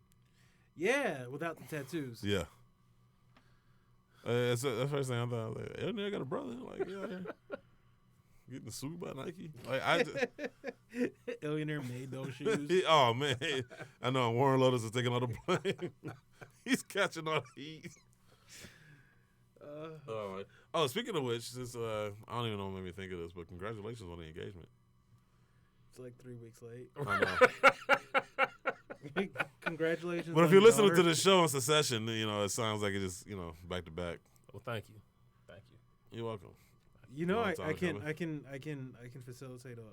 Yeah, without the tattoos. Yeah. That's the first thing I thought. I was like, Alienator got a brother? Like, yeah. Getting sued by Nike? Like Illionaire made those shoes. Oh man, I know Warren Lotus is taking all the blame. He's catching all the heat. All right. Oh, speaking of which, since I don't even know what made me think of this, but congratulations on the engagement. It's like 3 weeks late. I know. Congratulations. But if you're listening to the show in succession, it sounds like it just back to back. Well, thank you. You're welcome. I can facilitate a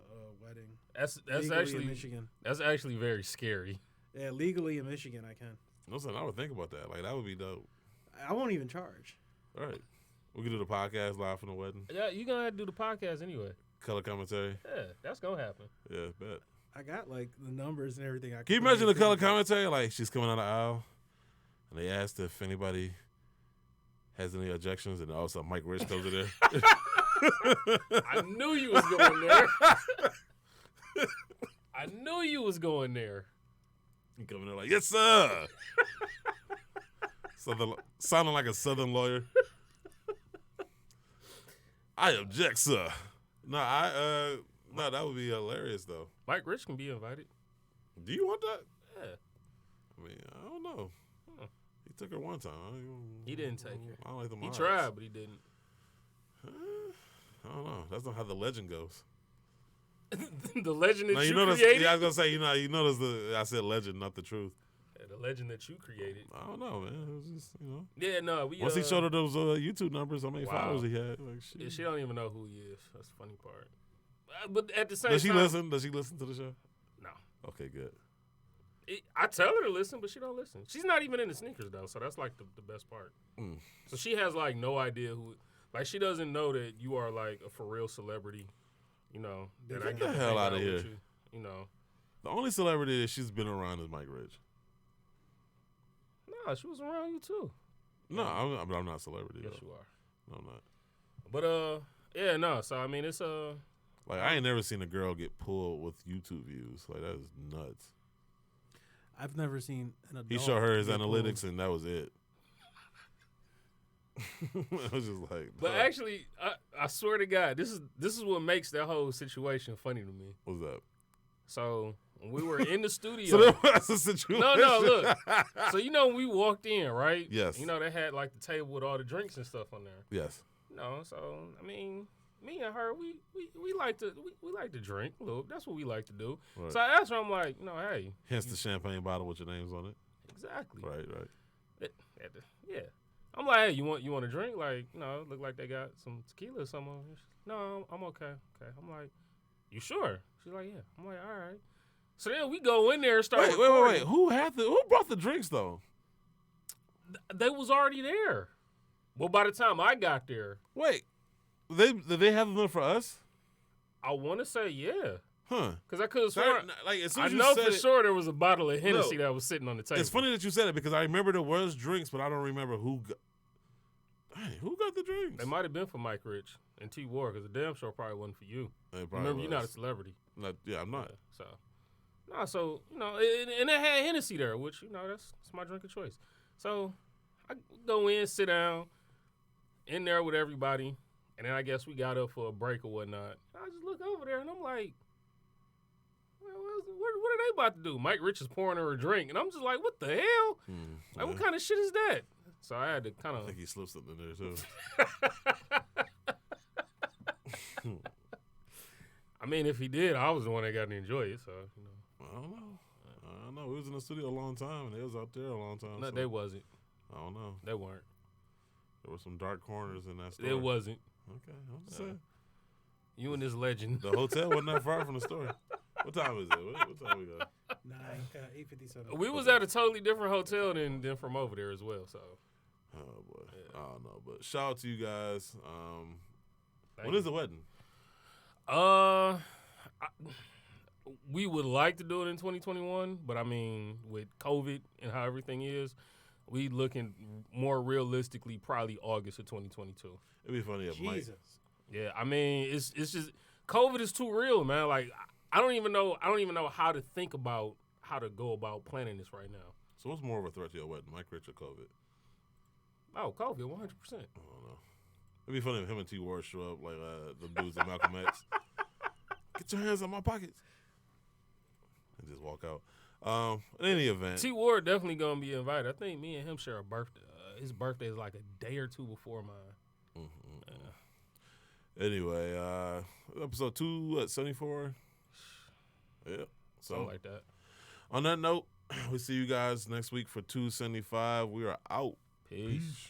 wedding. That's legally actually in Michigan. That's actually very scary. Yeah, legally in Michigan, I can. Listen, I would think about that. Like that would be dope. I won't even charge. All right, we can do the podcast live from the wedding. Yeah, you're gonna have to do the podcast anyway. Color commentary. Yeah, that's gonna happen. Yeah, bet. I got like the numbers and everything. Can you imagine the color commentary? Like she's coming down the aisle, and they asked if anybody has any objections, and all of a sudden Mike Rich comes in there. I knew you was going there. I knew you was going there. He coming there like, yes, sir. Sounding like a Southern lawyer. I object, sir. No, that would be hilarious though. Mike Rich can be invited. Do you want that? Yeah. I mean, I don't know. He took her one time. He didn't take her. I don't like the He tried, but he didn't. I don't know. That's not how the legend goes. The legend that now, you notice, created? Yeah, I was going to say, you notice I said legend, not the truth. Yeah, the legend that you created. I don't know, man. It was just, Yeah, no. Once he showed her those YouTube numbers, how many followers he had. Like, shit. Yeah, she don't even know who he is. That's the funny part. But at the same Does she time. listen? Does she listen to the show? No. Okay, good. I tell her to listen, but she don't listen. She's not even in the sneakers, though, so that's, like, the best part. So she has, like, no idea who... Like, she doesn't know that you are, like, a for-real celebrity, that I Get the hell out of here. The only celebrity that she's been around is Mike Rich. No, she was around you, too. No, I'm not a celebrity. Yes, though. you are. No, I'm not. But, yeah, no. So, I mean, it's, Like, I ain't never seen a girl get pulled with YouTube views. Like, that is nuts. I've never seen an adult. He showed her his get analytics, pulled. and that was it. I was just like, but actually, I swear to God, this is what makes that whole situation funny to me. What's up? So when we were in the studio, so that's the situation. No, look. So when we walked in, right? Yes. They had like the table with all the drinks and stuff on there. Yes. So I mean, me and her, we like to drink. Look, that's what we like to do. Right. So I asked her, I'm like, hey. Hence the champagne bottle with your names on it. Exactly. Right. Yeah. I'm like, hey, you want a drink? Like, look like they got some tequila or something. No, I'm okay. Okay. I'm like, you sure? She's like, yeah. I'm like, all right. So then we go in there and start. Wait. Who brought the drinks though? They was already there. Well, by the time I got there. Wait, did they have them for us? I want to say yeah. Huh? Because I could have sworn. Like, as soon I as you know said for it, sure there was a bottle of Hennessy that was sitting on the table. It's funny that you said it because I remember there was drinks, but I don't remember who got the drinks. They might have been for Mike Rich and T. Ward because the damn show probably wasn't for you. Remember, you're not a celebrity. I'm not. Yeah, so and they had Hennessy there, which that's my drink of choice. So I go in, sit down, in there with everybody, and then I guess we got up for a break or whatnot. I just look over there and I'm like, what are they about to do? Mike Rich is pouring her a drink, and I'm just like, what the hell? Like, what kind of shit is that? So I had to kind of. I think he slipped something in there too. I mean, if he did, I was the one that got to enjoy it. So I don't know. We was in the studio a long time, and they was out there a long time. No, so they wasn't. I don't know. They weren't. There were some dark corners in that story. It wasn't. Okay, I'm just saying. You and this legend. The hotel wasn't that far from the story. What time is it? What time we got? 8:57. We was at a totally different hotel than from over there as well. So. Oh boy, yeah. I don't know, but shout out to you guys. When you. Is the wedding? We would like to do it in 2021, but I mean, with COVID and how everything is, we looking more realistically probably August of 2022. It'd be funny if Mike. Yeah, I mean, it's just COVID is too real, man. Like I don't even know how to think about how to go about planning this right now. So what's more of a threat to your wedding, Mike Rich or COVID? Oh, COVID, 100%. I don't know. It'd be funny if him and T. Ward show up like the dudes in Malcolm X. Get your hands on my pockets. And just walk out. In any event. T. Ward definitely going to be invited. I think me and him share a birthday. His birthday is like a day or two before mine. Anyway, episode 274. Yeah. Something like that. On that note, we see you guys next week for 275. We are out. Peace.